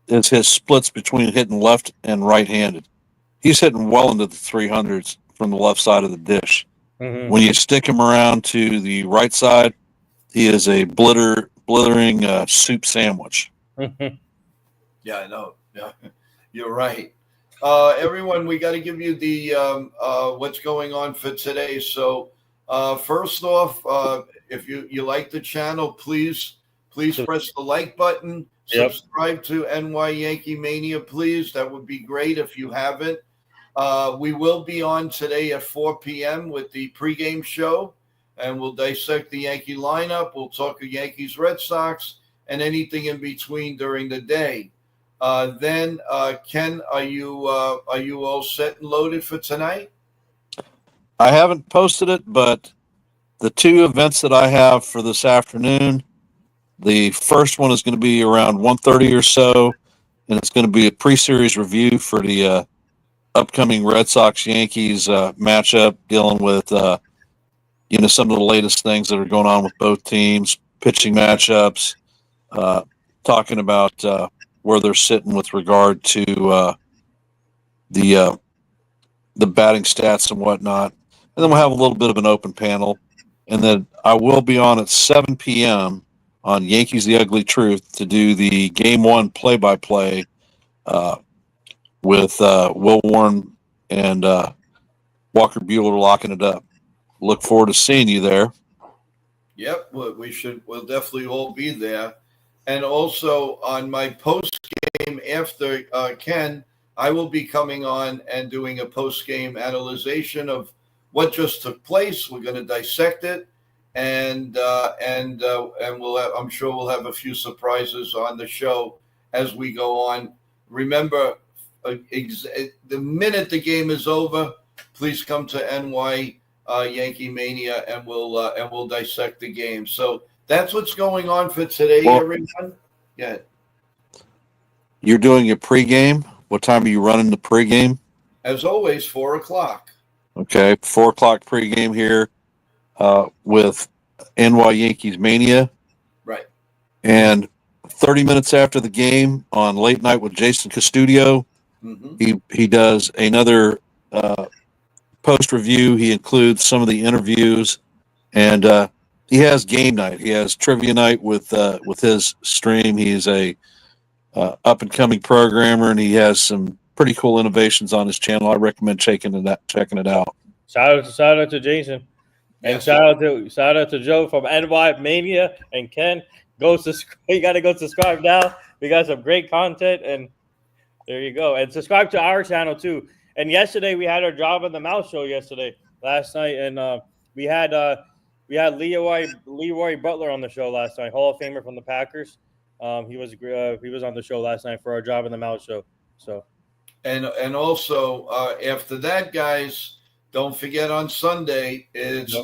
is his splits between hitting left and right-handed. He's hitting well into the 300s from the left side of the dish. Mm-hmm. When you stick him around to the right side, he is a blithering soup sandwich. Yeah, I know. Yeah, you're right. Everyone, we got to give you the what's going on for today. So, first off, if you like the channel, please press the like button. Yep. Subscribe to NY Yankee Mania, please. That would be great if you haven't. We will be on today at 4 p.m. with the pregame show, and we'll dissect the Yankee lineup. We'll talk Yankees, Red Sox, and anything in between during the day. Then, Ken, are you all set and loaded for tonight? I haven't posted it, but the two events that I have for this afternoon, the first one is going to be around 1:30 or so, and it's going to be a pre-series review for the upcoming Red Sox Yankees matchup, dealing with some of the latest things that are going on with both teams, pitching matchups, talking about where they're sitting with regard to the batting stats and whatnot. And then we'll have a little bit of an open panel. And then I will be on at 7 p.m. on Yankees The Ugly Truth to do the Game 1 play-by-play with Will Warren and Walker Buehler locking it up. Look forward to seeing you there. Yep, we'll definitely all be there. And also on my post game after Ken, I will be coming on and doing a post game analyzation of what just took place. We're going to dissect it, and we'll I'm sure we'll have a few surprises on the show as we go on. Remember, the minute the game is over, please come to NY Yankee Mania, and we'll dissect the game. So that's what's going on for today, everyone. Yeah. You're doing your pregame. What time are you running the pregame? As always, 4:00. Okay, 4:00 pregame here with NY Yankees Mania. Right. And 30 minutes after the game on Late Night with Jason Custodio, he does another post review. He includes some of the interviews, and he has game night. He has trivia night with his stream. He's a up and coming programmer, and he has some pretty cool innovations on his channel. I recommend checking it out. Shout out to Jason, and Yes. shout out to Joe from NY Mania and Ken. You got to go subscribe now. We got some great content, and there you go. And subscribe to our channel too. And yesterday we had our Job in the Mouth show last night, and we had Leroy Butler on the show last night, Hall of Famer from the Packers. He was on the show last night for our Job in the Mouth show. So, and also after that, guys, don't forget on Sunday it's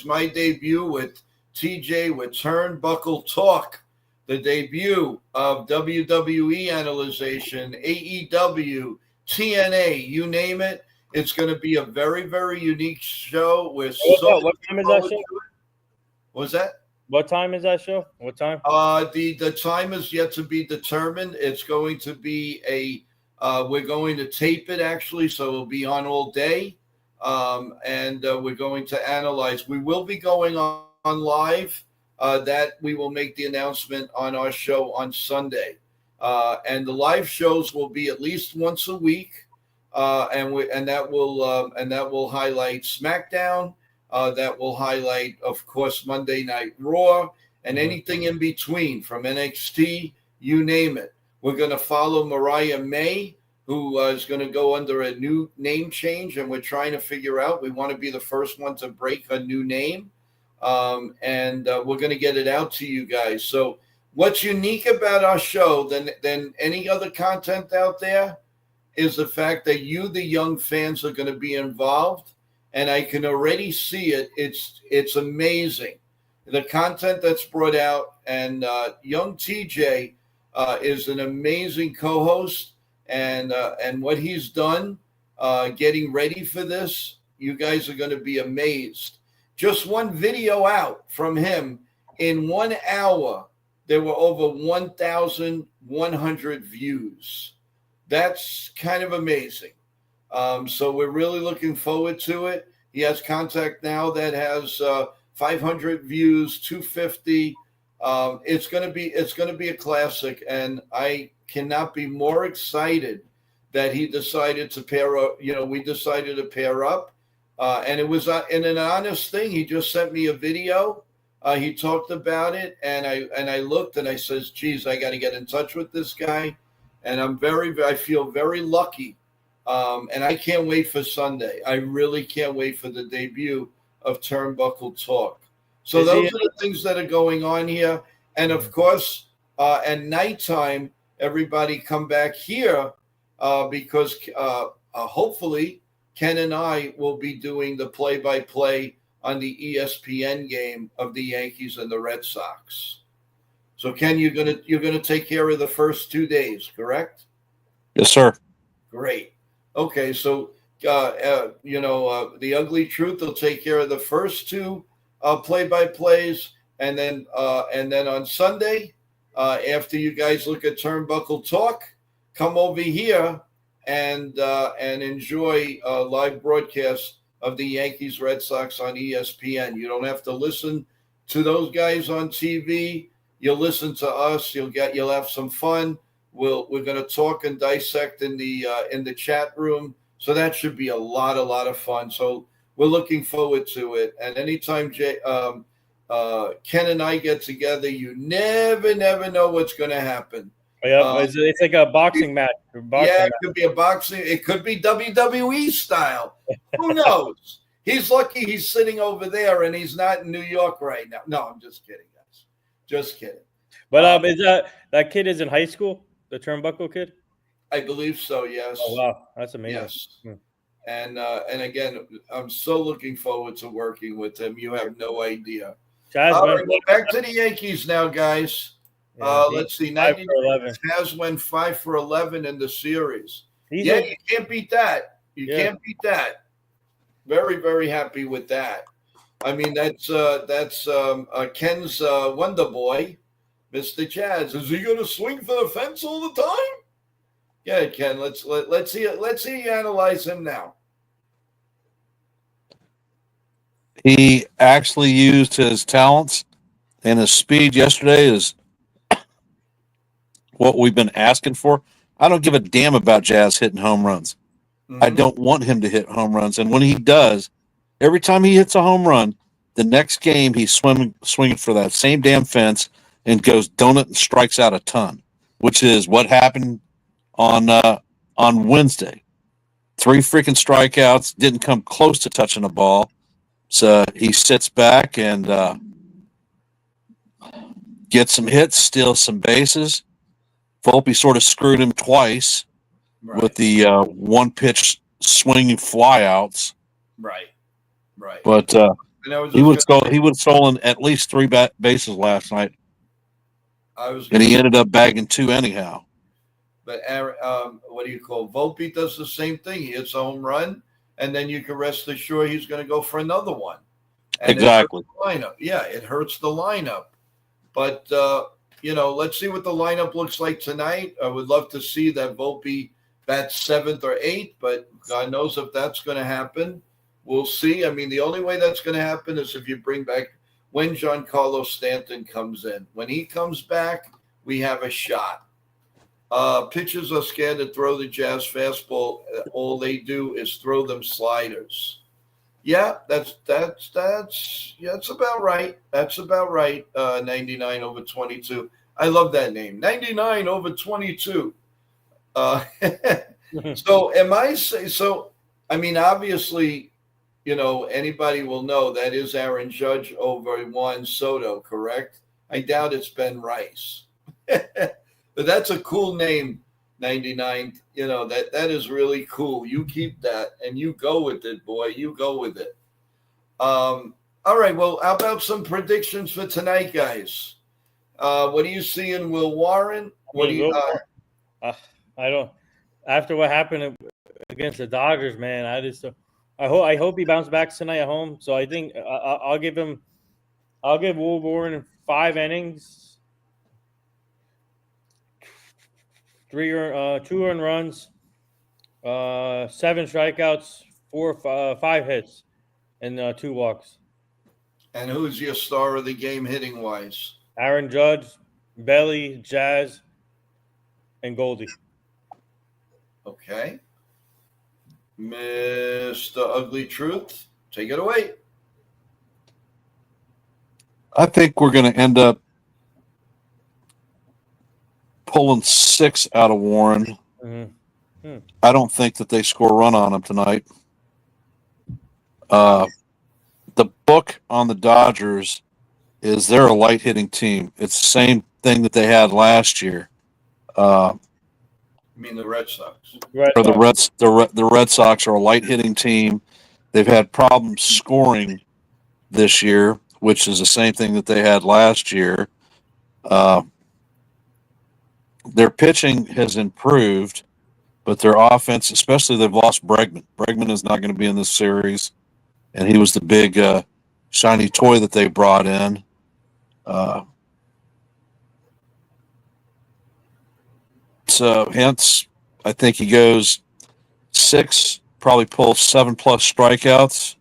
my debut with TJ with Turnbuckle Talk, the debut of WWE analyzation, AEW, TNA, you name it. It's going to be a very, very unique show. What time is that show? What was that? What time is that show? What time? The time is yet to be determined. It's going to be we're going to tape it actually, so it'll be on all day. And we're going to analyze. We will be going on live. That we will make the announcement on our show on Sunday. And the live shows will be at least once a week. And that will highlight SmackDown. That will highlight, of course, Monday Night Raw and anything in between from NXT, you name it. We're going to follow Mariah May, who is going to go under a new name change, and we're trying to figure out. We want to be the first one to break a new name, and we're going to get it out to you guys. So what's unique about our show than any other content out there is the fact that you, the young fans, are going to be involved. And I can already see it. It's amazing. The content that's brought out, and young TJ is an amazing co-host, and what he's done, getting ready for this. You guys are going to be amazed. Just one video out from him in 1 hour, there were over 1,100 views. That's kind of amazing. So we're really looking forward to it. He has contact now that has 500 views, 250. It's going to be a classic, and I cannot be more excited that he decided to pair up. We decided to pair up, and it was in an honest thing. He just sent me a video. He talked about it, and I looked and I says, "Geez, I got to get in touch with this guy," and I feel very lucky. And I can't wait for Sunday. I really can't wait for the debut of Turnbuckle Talk. So those are the things that are going on here. And of course, at nighttime, everybody come back here because hopefully Ken and I will be doing the play-by-play on the ESPN game of the Yankees and the Red Sox. So Ken, you're gonna take care of the first 2 days, correct? Yes, sir. Great. Okay, so the Ugly Truth will take care of the first two play-by-plays, and then on Sunday, after you guys look at Turnbuckle Talk, come over here and enjoy a live broadcast of the Yankees Red Sox on ESPN. You don't have to listen to those guys on TV. You'll listen to us. You'll have some fun. We're going to talk and dissect in the chat room, so that should be a lot of fun. So we're looking forward to it. And anytime Ken and I get together, you never know what's going to happen. Yeah, it's like a boxing match. It could be a boxing. It could be WWE style. Who knows? He's lucky he's sitting over there and he's not in New York right now. No, I'm just kidding, guys. Just kidding. But is that kid is in high school? The Turnbuckle kid? I believe so, yes. Oh, wow. That's amazing. Yes. And again, I'm so looking forward to working with him. You have no idea. All right, well, back to the Yankees now, guys. Yeah, let's see. 90 Has went 5 for 11 in the series. You can't beat that. You can't beat that. Very, very happy with that. I mean, that's Ken's Wonder Boy. Mr. Jazz, is he going to swing for the fence all the time? Yeah, Ken. Let's see you analyze him now. He actually used his talents and his speed yesterday is what we've been asking for. I don't give a damn about Jazz hitting home runs. Mm-hmm. I don't want him to hit home runs, and when he does, every time he hits a home run, the next game he's swinging for that same damn fence and goes donut and strikes out a ton, which is what happened on Wednesday. 3 freaking strikeouts, didn't come close to touching the ball. So he sits back and gets some hits, steals some bases. Volpe sort of screwed him twice with the one-pitch swinging flyouts. Right. But he would have stolen at least 3 bases last night. And he ended up bagging 2 anyhow. But what do you call Volpe does the same thing. He hits a home run, and then you can rest assured he's going to go for another one. And exactly. It hurts the lineup. But let's see what the lineup looks like tonight. I would love to see that Volpe bats 7th or 8th, but God knows if that's going to happen. We'll see. I mean, the only way that's going to happen is if you bring back when Giancarlo Stanton comes in. When he comes back, we have a shot. Pitchers are scared to throw the Jazz fastball. All they do is throw them sliders. Yeah, that's about right. That's about right. 99 over 22. I love that name. 99 over 22. I mean, obviously, anybody will know that is Aaron Judge over Juan Soto, correct? I doubt it's Ben Rice. But that's a cool name, 99. That is really cool. You keep that and you go with it, boy. You go with it. All right. Well, how about some predictions for tonight, guys? What do you see in Will Warren? What do you? I don't. after what happened against the Dodgers, man, I hope he bounced back tonight at home. So I think I'll give Will Warren 5 innings, 2 earned runs, 7 strikeouts, 5 hits, and 2 walks. And who's your star of the game hitting wise? Aaron Judge, Belly, Jazz, and Goldie. Okay. Mr. Ugly Truth, take it away. I think we're going to end up pulling 6 out of Warren. Mm-hmm. I don't think that they score a run on him tonight. The book on the Dodgers is they're a light hitting team. It's the same thing that they had last year. You mean the Red Sox? The Red Sox are a light hitting team. They've had problems scoring this year, which is the same thing that they had last year. Their pitching has improved, but their offense, especially they've lost Bregman. Bregman is not going to be in this series, and he was the big shiny toy that they brought in. So hence, I think he goes 6, probably pulls 7+ strikeouts,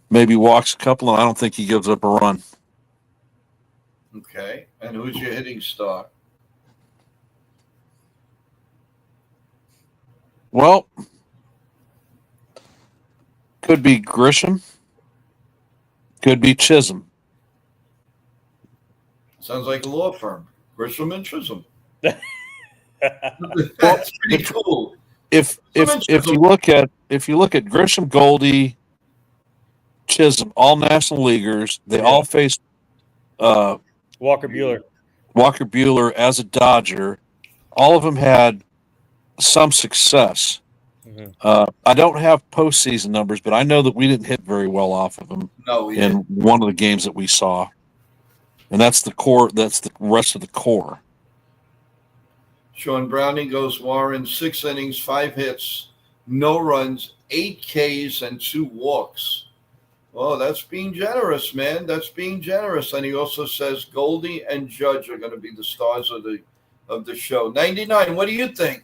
maybe walks a couple, and I don't think he gives up a run. Okay. And who's your hitting star? Well, could be Grisham, could be Chisholm. Sounds like a law firm. Grisham and Chisholm. That's pretty cool. If you look at Grisham, Goldie, Chisholm, all National Leaguers, they all faced Walker Buehler as a Dodger. All of them had some success. Mm-hmm. I don't have postseason numbers, but I know that we didn't hit very well off of them in one of the games that we saw. And that's the core. That's the rest of the core. Sean Browning goes Warren, 6 innings, 5 hits, no runs, 8 Ks, and 2 walks. Oh, that's being generous, man. That's being generous. And he also says Goldie and Judge are going to be the stars of the show. 99. What do you think?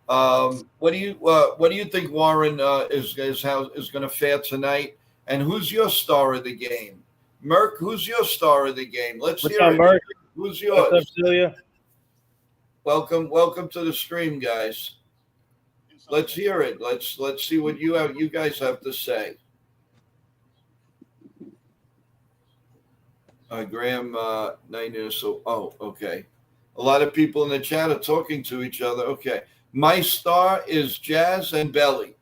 What do you think Warren is going to fare tonight? And who's your star of the game? Merck, who's your star of the game? Let's hear it. Merck? Who's yours? What's up, Celia? Welcome to the stream, guys. Let's hear it. Let's see what you guys have to say. Graham, 9 years. So, okay. A lot of people in the chat are talking to each other. Okay. My star is Jazz and Belly.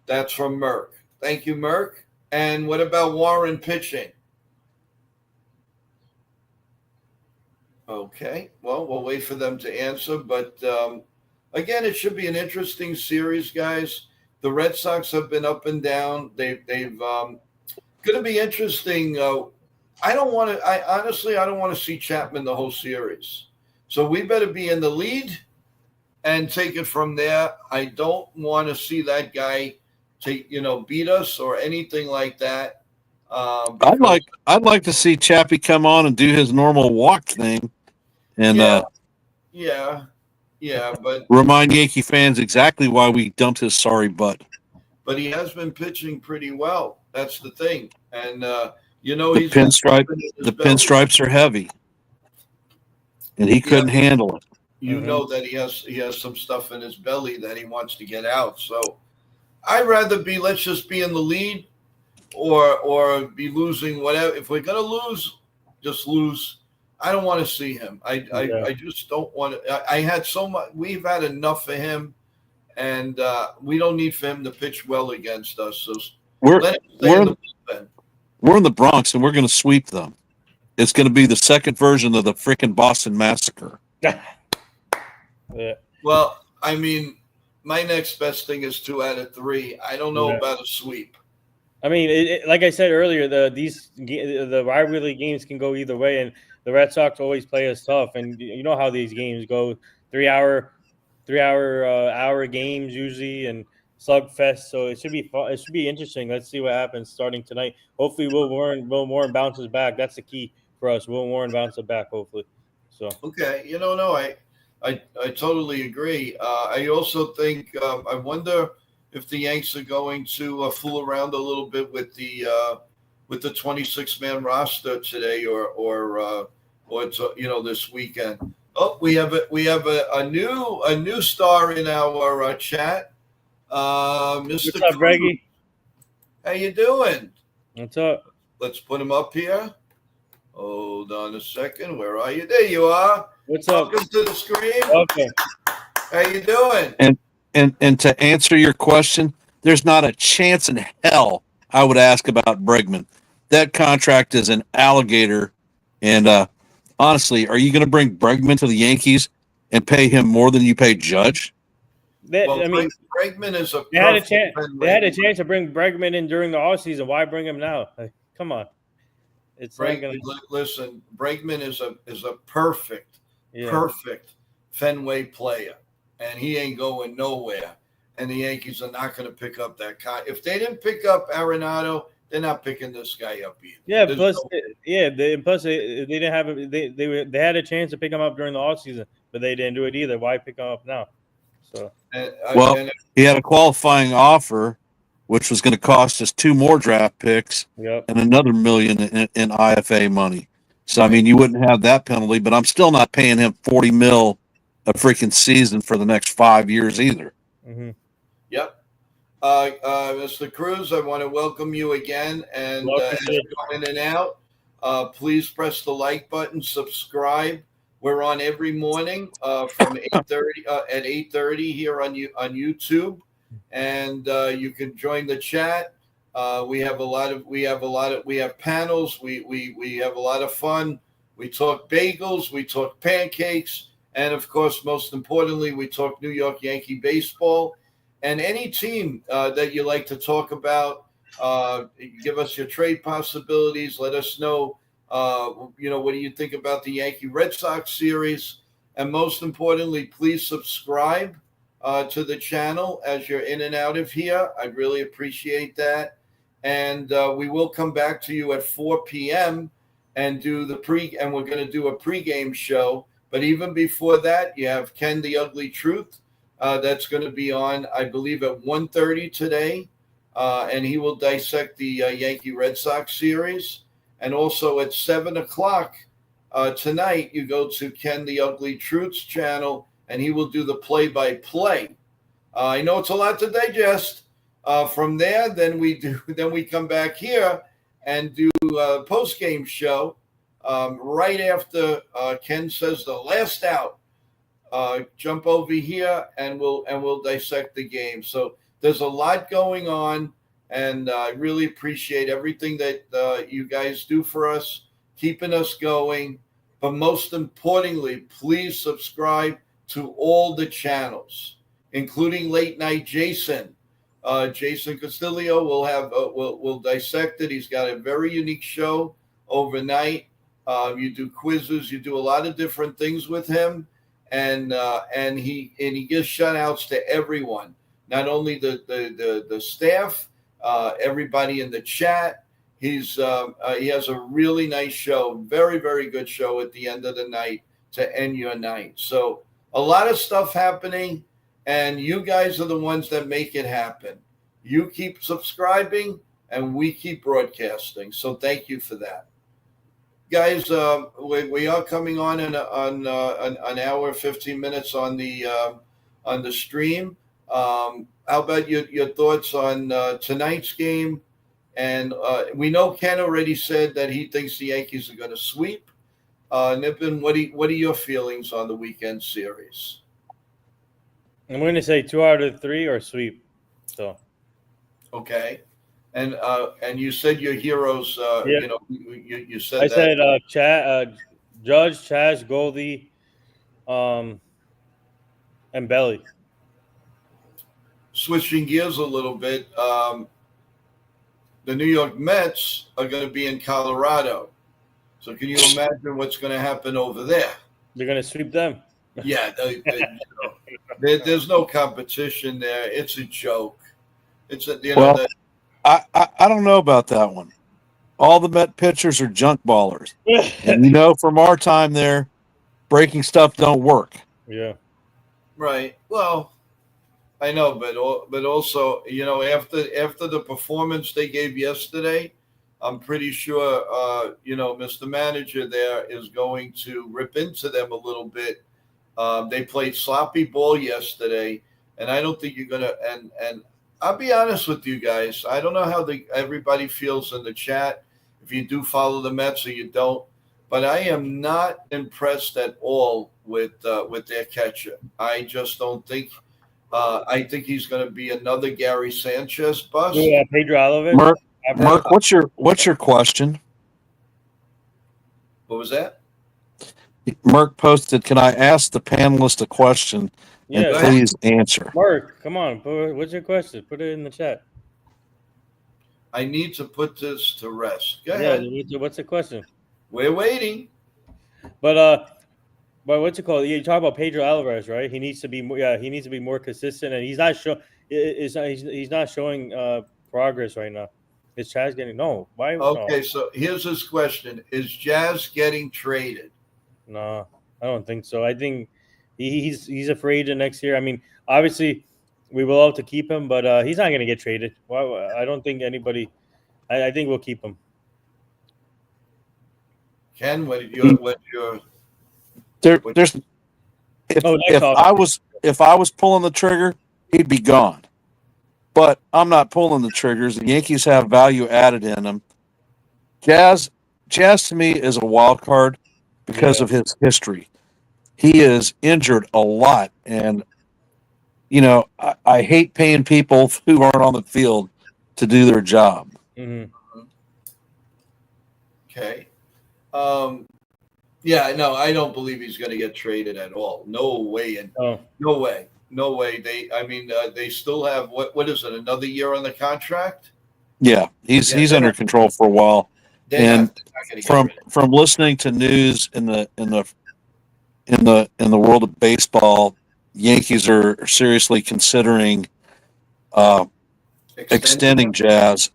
That's from Merck. Thank you, Merck. And what about Warren pitching? Okay. Well, we'll wait for them to answer. But, again, it should be an interesting series, guys. The Red Sox have been up and down. They've going to be interesting. I don't want to see Chapman the whole series. So we better be in the lead and take it from there. I don't want to see that guy beat us or anything like that. I'd like to see Chappie come on and do his normal walk thing, and but remind Yankee fans exactly why we dumped his sorry butt. But he has been pitching pretty well. That's the thing, and the pinstripes are heavy, and he couldn't handle it. You know that he has some stuff in his belly that he wants to get out. So I'd rather let's just be in the lead or be losing whatever. If we're going to lose, just lose. I don't want to see him. I just don't want to. I had so much. We've had enough for him, and we don't need for him to pitch well against us. So we're in the Bronx, and we're going to sweep them. It's going to be the second version of the freaking Boston Massacre. Yeah. Well, I mean, my next best thing is 2 out of 3. I don't know about a sweep. I mean, like I said earlier, the rivalry games can go either way, and the Red Sox always play us tough. And you know how these games go: 3-hour 3 hour games usually and slugfest. So it should be fun. It should be interesting. Let's see what happens starting tonight. Hopefully, Will Warren bounces back. That's the key for us. Will Warren bounces back. Hopefully, so. Okay, no, I totally agree. I also think I wonder if the Yanks are going to fool around a little bit with the 26-man roster today or it's, this weekend. Oh, we have a new star in our chat, Mr. What's up, Cruz. Reggie? How you doing? What's up? Let's put him up here. Hold on a second. Where are you? There you are. What's up? Welcome to the screen. Okay. How you doing? And to answer your question, there's not a chance in hell I would ask about Bregman. That contract is an alligator. And honestly, are you going to bring Bregman to the Yankees and pay him more than you pay Judge? Bregman is a they had a chance. They had a chance to bring Bregman in during the offseason. Why bring him now? Like, come on. It's not gonna... Listen, Bregman is a perfect Fenway player, and he ain't going nowhere. And the Yankees are not going to pick up that guy. If they didn't pick up Arenado, they're not picking this guy up either. Yeah, plus they didn't have they had a chance to pick him up during the offseason, but they didn't do it either. Why pick him up now? So he had a qualifying offer, which was going to cost us 2 more draft picks and another $1 million in IFA money. So I mean, you wouldn't have that penalty, but I'm still not paying him $40 million a freaking season for the next 5 years either. Mm-hmm. Yep. Mr. Cruz, I want to welcome you again, and as you go in and out, please press the like button, subscribe. We're on every morning from 8:30 at 8:30 here on YouTube, and you can join the chat. We have panels. We have a lot of fun. We talk bagels, we talk pancakes, and of course, most importantly, we talk New York Yankee baseball. And any team that you like to talk about, give us your trade possibilities. Let us know, what do you think about the Yankee Red Sox series? And most importantly, please subscribe to the channel as you're in and out of here. I'd really appreciate that. And we will come back to you at 4 p.m. and do and we're going to do a pregame show. But even before that, you have Ken the Ugly Truth. That's going to be on, I believe, at 1:30 today, and he will dissect the Yankee Red Sox series. And also at 7 o'clock tonight, you go to Ken the Ugly Truth's channel, and he will do the play-by-play. I know it's a lot to digest. From there, then we come back here and do a post-game show right after Ken says the last out. Jump over here and we'll dissect the game. So there's a lot going on, and I really appreciate everything that you guys do for us, keeping us going. But most importantly, please subscribe to all the channels, including Late Night Jason. Jason Castillo will dissect it. He's got a very unique show overnight. You do quizzes, you do a lot of different things with him. And he gives shout outs to everyone, not only the staff, everybody in the chat. He has a really nice show, very, very good show at the end of the night to end your night. So a lot of stuff happening, and you guys are the ones that make it happen. You keep subscribing, and we keep broadcasting. So thank you for that. Guys, we are coming on an hour, 15 minutes on the stream. How about your thoughts on tonight's game? And we know Ken already said that he thinks the Yankees are going to sweep. Nippon, what are your feelings on the weekend series? I'm going to say 2 out of 3 or sweep. So, okay. And you said your heroes. You said I said Judge, Chaz, Goldie, and Belly. Switching gears a little bit, the New York Mets are going to be in Colorado. So can you imagine what's going to happen over there? They're going to sweep them. Yeah, There's no competition there. It's a joke. It's a Well, I don't know about that one. All the Met pitchers are junk ballers, and from our time there, breaking stuff don't work. Yeah. right. Well, I know, but also, after the performance they gave yesterday, I'm pretty sure, Mr. Manager there is going to rip into them a little bit. They played sloppy ball yesterday, and I don't think you're gonna. And I'll be honest with you guys. I don't know how everybody feels in the chat. If you do follow the Mets or you don't, but I am not impressed at all with their catcher. I just don't think. I think he's going to be another Gary Sanchez bust. Yeah, Pedro Alvarez. Mark, what's your question? What was that? Mark posted, "Can I ask the panelist a question? And Yeah. please answer." Mark, come on. What's your question? Put it in the chat. I need to put this to rest. Go ahead. Yeah. What's the question? We're waiting. But what's it called? You talk about Pedro Alvarez, right? He needs to be more. Yeah, he needs to be more consistent, and he's not He's not showing progress right now. Is Chaz getting no? Why? Okay, No. so here's his question: Is Jazz getting traded? No, I don't think so. I think he's a free agent next year. I mean, obviously, we will have to keep him, but he's not going to get traded. Why? I don't think anybody. I think we'll keep him. Ken, what's your There's if I was pulling the trigger, he'd be gone. But I'm not pulling the triggers. The Yankees have value added in them. Jazz to me is a wild card because of his history. He is injured a lot, and I hate paying people who aren't on the field to do their job. Mm-hmm. Okay. Yeah, no, I don't believe he's going to get traded at all. No way. No way. They still have what is it? Another year on the contract? Yeah, he's under control for a while. And from listening to news in the world of baseball, Yankees are seriously considering extending Jazz,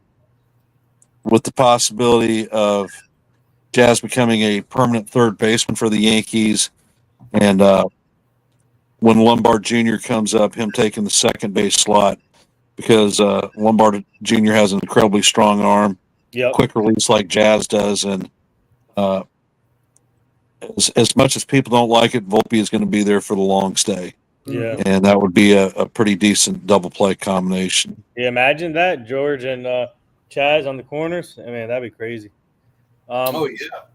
with the possibility of Jazz becoming a permanent third baseman for the Yankees, and when Lombard Jr. comes up, him taking the second base slot, because Lombard Jr. has an incredibly strong arm, quick release like Jazz does, and as much as people don't like it, Volpe is going to be there for the long stay. Yeah, and that would be a pretty decent double play combination. Yeah, imagine that, George and Chaz on the corners. I mean, that'd be crazy. No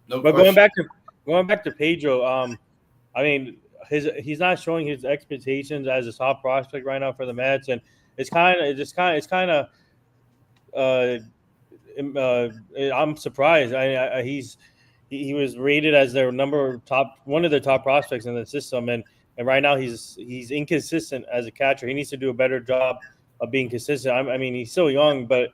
but question. going back to Pedro, I mean, he's not showing his expectations as a top prospect right now for the Mets, and it's kind of I'm surprised. He was rated as their one of the top prospects in the system, and right now he's inconsistent as a catcher. He needs to do a better job of being consistent. I mean, he's still young, but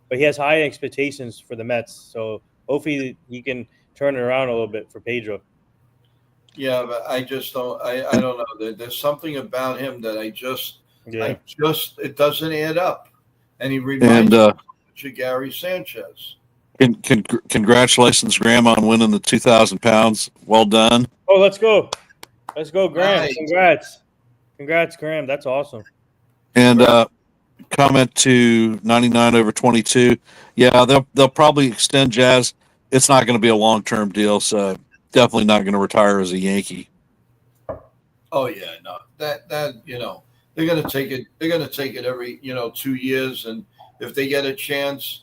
he has high expectations for the Mets. So hopefully he can turn it around a little bit for Pedro. Yeah, but I just don't. I don't know. There's something about him that it doesn't add up, and he reminds me of Gary Sanchez. Congratulations, Graham, on winning the 2,000 pounds. Well done. Oh, let's go, Graham! Nice. Congrats, Graham. That's awesome. And comment to 99/22. Yeah, they'll probably extend Jazz. It's not going to be a long-term deal, so definitely not going to retire as a Yankee. Oh yeah, no, that they're going to take it. They're going to take it every 2 years, and if they get a chance,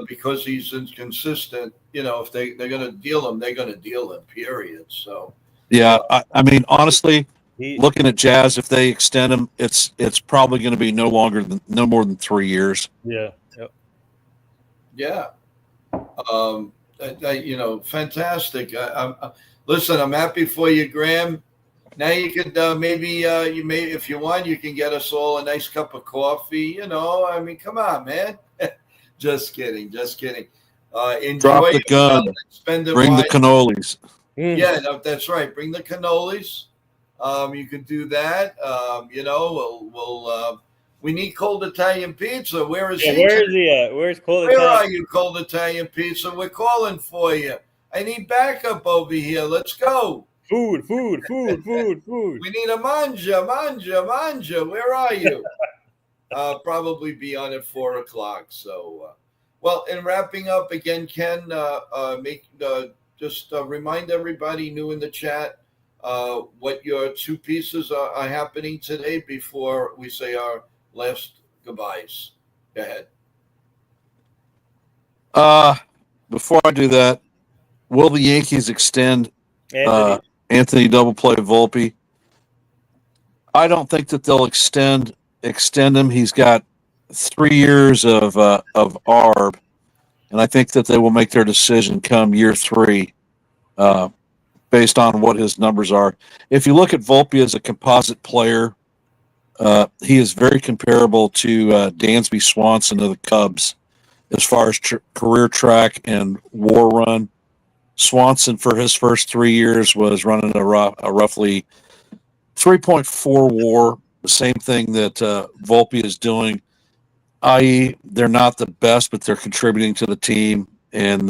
because he's inconsistent, if they're going to deal him, they're going to deal him. Period. So. Yeah, I mean, honestly, looking at Jazz, if they extend him, it's probably going to be no more than 3 years. Yeah. Yep. Yeah. Fantastic. Listen, I'm happy for you, Graham. Now you could if you want, you can get us all a nice cup of coffee. I mean, come on, man. Just kidding. Enjoy. Drop the gun. Spend it Bring wisely. the cannolis. Yeah, that's right. Bring the cannolis. You could do that. We need cold Italian pizza. Where is he? Where is he at? Where's cold Where Italian? are you, cold Italian pizza? We're calling for you. I need backup over here. Let's go. Food. We need a manja. Where are you? Probably be on at 4:00. So, well, in wrapping up again, Ken, remind everybody new in the chat what your two pieces are happening today before we say our last goodbyes. Go ahead. Before I do that, will the Yankees extend Anthony Double Play Volpe? I don't think that they'll extend him. He's got 3 years of ARB, and I think that they will make their decision come year 3, based on what his numbers are. If you look at Volpe as a composite player, he is very comparable to Dansby Swanson of the Cubs as far as career track and WAR run. Swanson, for his first 3 years, was running a roughly 3.4 WAR, the same thing that Volpe is doing, i.e., they're not the best, but they're contributing to the team. And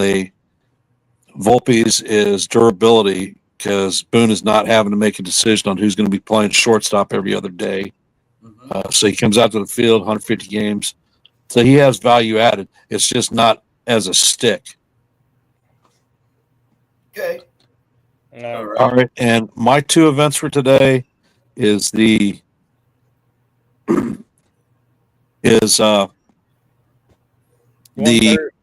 Volpe's is durability, because Boone is not having to make a decision on who's going to be playing shortstop every other day. Mm-hmm. So he comes out to the field, 150 games. So he has value added. It's just not as a stick. Okay. All right. And my 2 events for today is the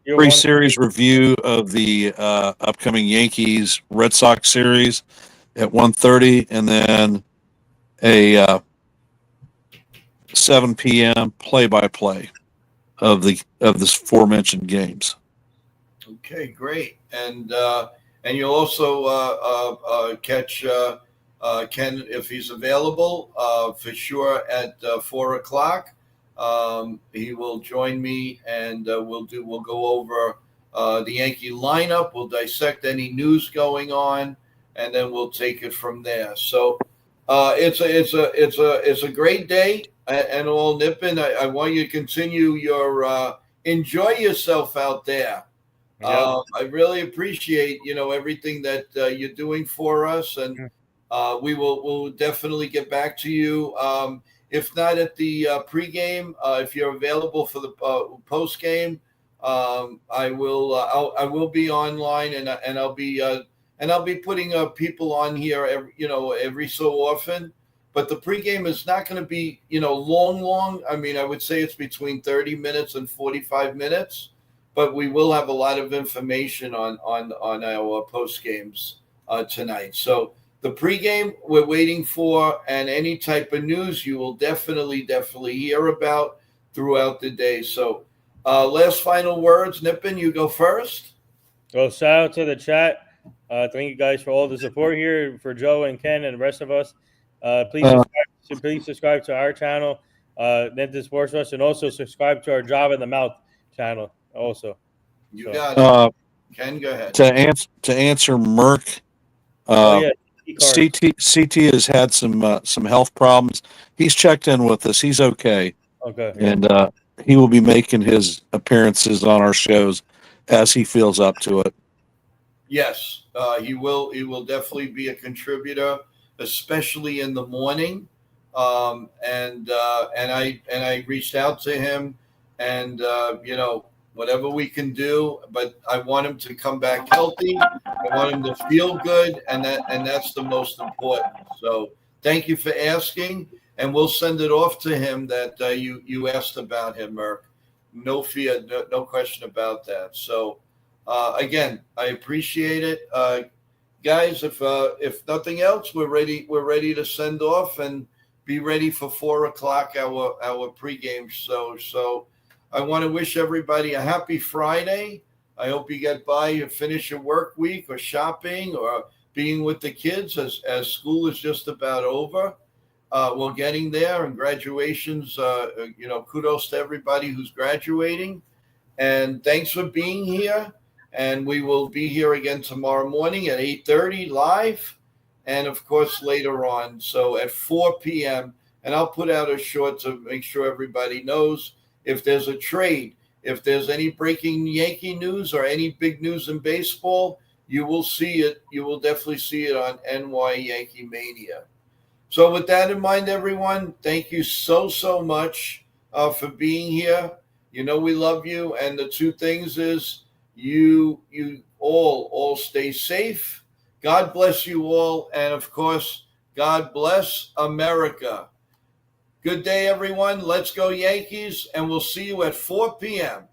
pre-series review of the upcoming Yankees Red Sox series at 1:30, and then a 7 p.m. play-by-play of the aforementioned games. Okay, great. And you'll also catch Ken, if he's available, for sure at 4:00. He will join me, and we'll go over the Yankee lineup. We'll dissect any news going on, and then we'll take it from there. So it's a great day, and all Nippon. I want you to continue your enjoy yourself out there. Yep. I really appreciate everything that you're doing for us, and we'll definitely get back to you. If not at the pregame, if you're available for the postgame, I will be online, and I'll be putting people on here every so often. But the pregame is not going to be long. I mean, I would say it's between 30 minutes and 45 minutes. But we will have a lot of information on our post games tonight. So the pregame we're waiting for, and any type of news you will definitely hear about throughout the day. So last final words, Nippon, you go first. Well, shout out to the chat. Thank you guys for all the support here, for Joe and Ken and the rest of us. Please subscribe to our channel, Ninja Sports Rush, and also subscribe to our Job in the Mouth channel. Also, you got it. Ken, go ahead. To answer Merck, CT has had some health problems. He's checked in with us. He's okay. Okay. And he will be making his appearances on our shows as he feels up to it. Yes, he will. He will definitely be a contributor, especially in the morning. And I reached out to him, and whatever we can do, but I want him to come back healthy. I want him to feel good, and that's the most important. So thank you for asking, and we'll send it off to him that you asked about him, Merck. No fear, no question about that. So again, I appreciate it, guys. If nothing else, we're ready to send off and be ready for 4:00 our pregame. So I want to wish everybody a happy Friday. I hope you get by and finish your work week, or shopping, or being with the kids as school is just about over. We're getting there, and graduations, kudos to everybody who's graduating. And thanks for being here. And we will be here again tomorrow morning at 8:30 live. and of course later on. So at 4 p.m., and I'll put out a short to make sure everybody knows if there's a trade, if there's any breaking Yankee news or any big news in baseball, you will see it. You will definitely see it on NY Yankee Mania. So with that in mind, everyone, thank you so much for being here. You know we love you, and the two things is you all stay safe. God bless you all, and of course, God bless America. Good day, everyone. Let's go Yankees, and we'll see you at 4 p.m.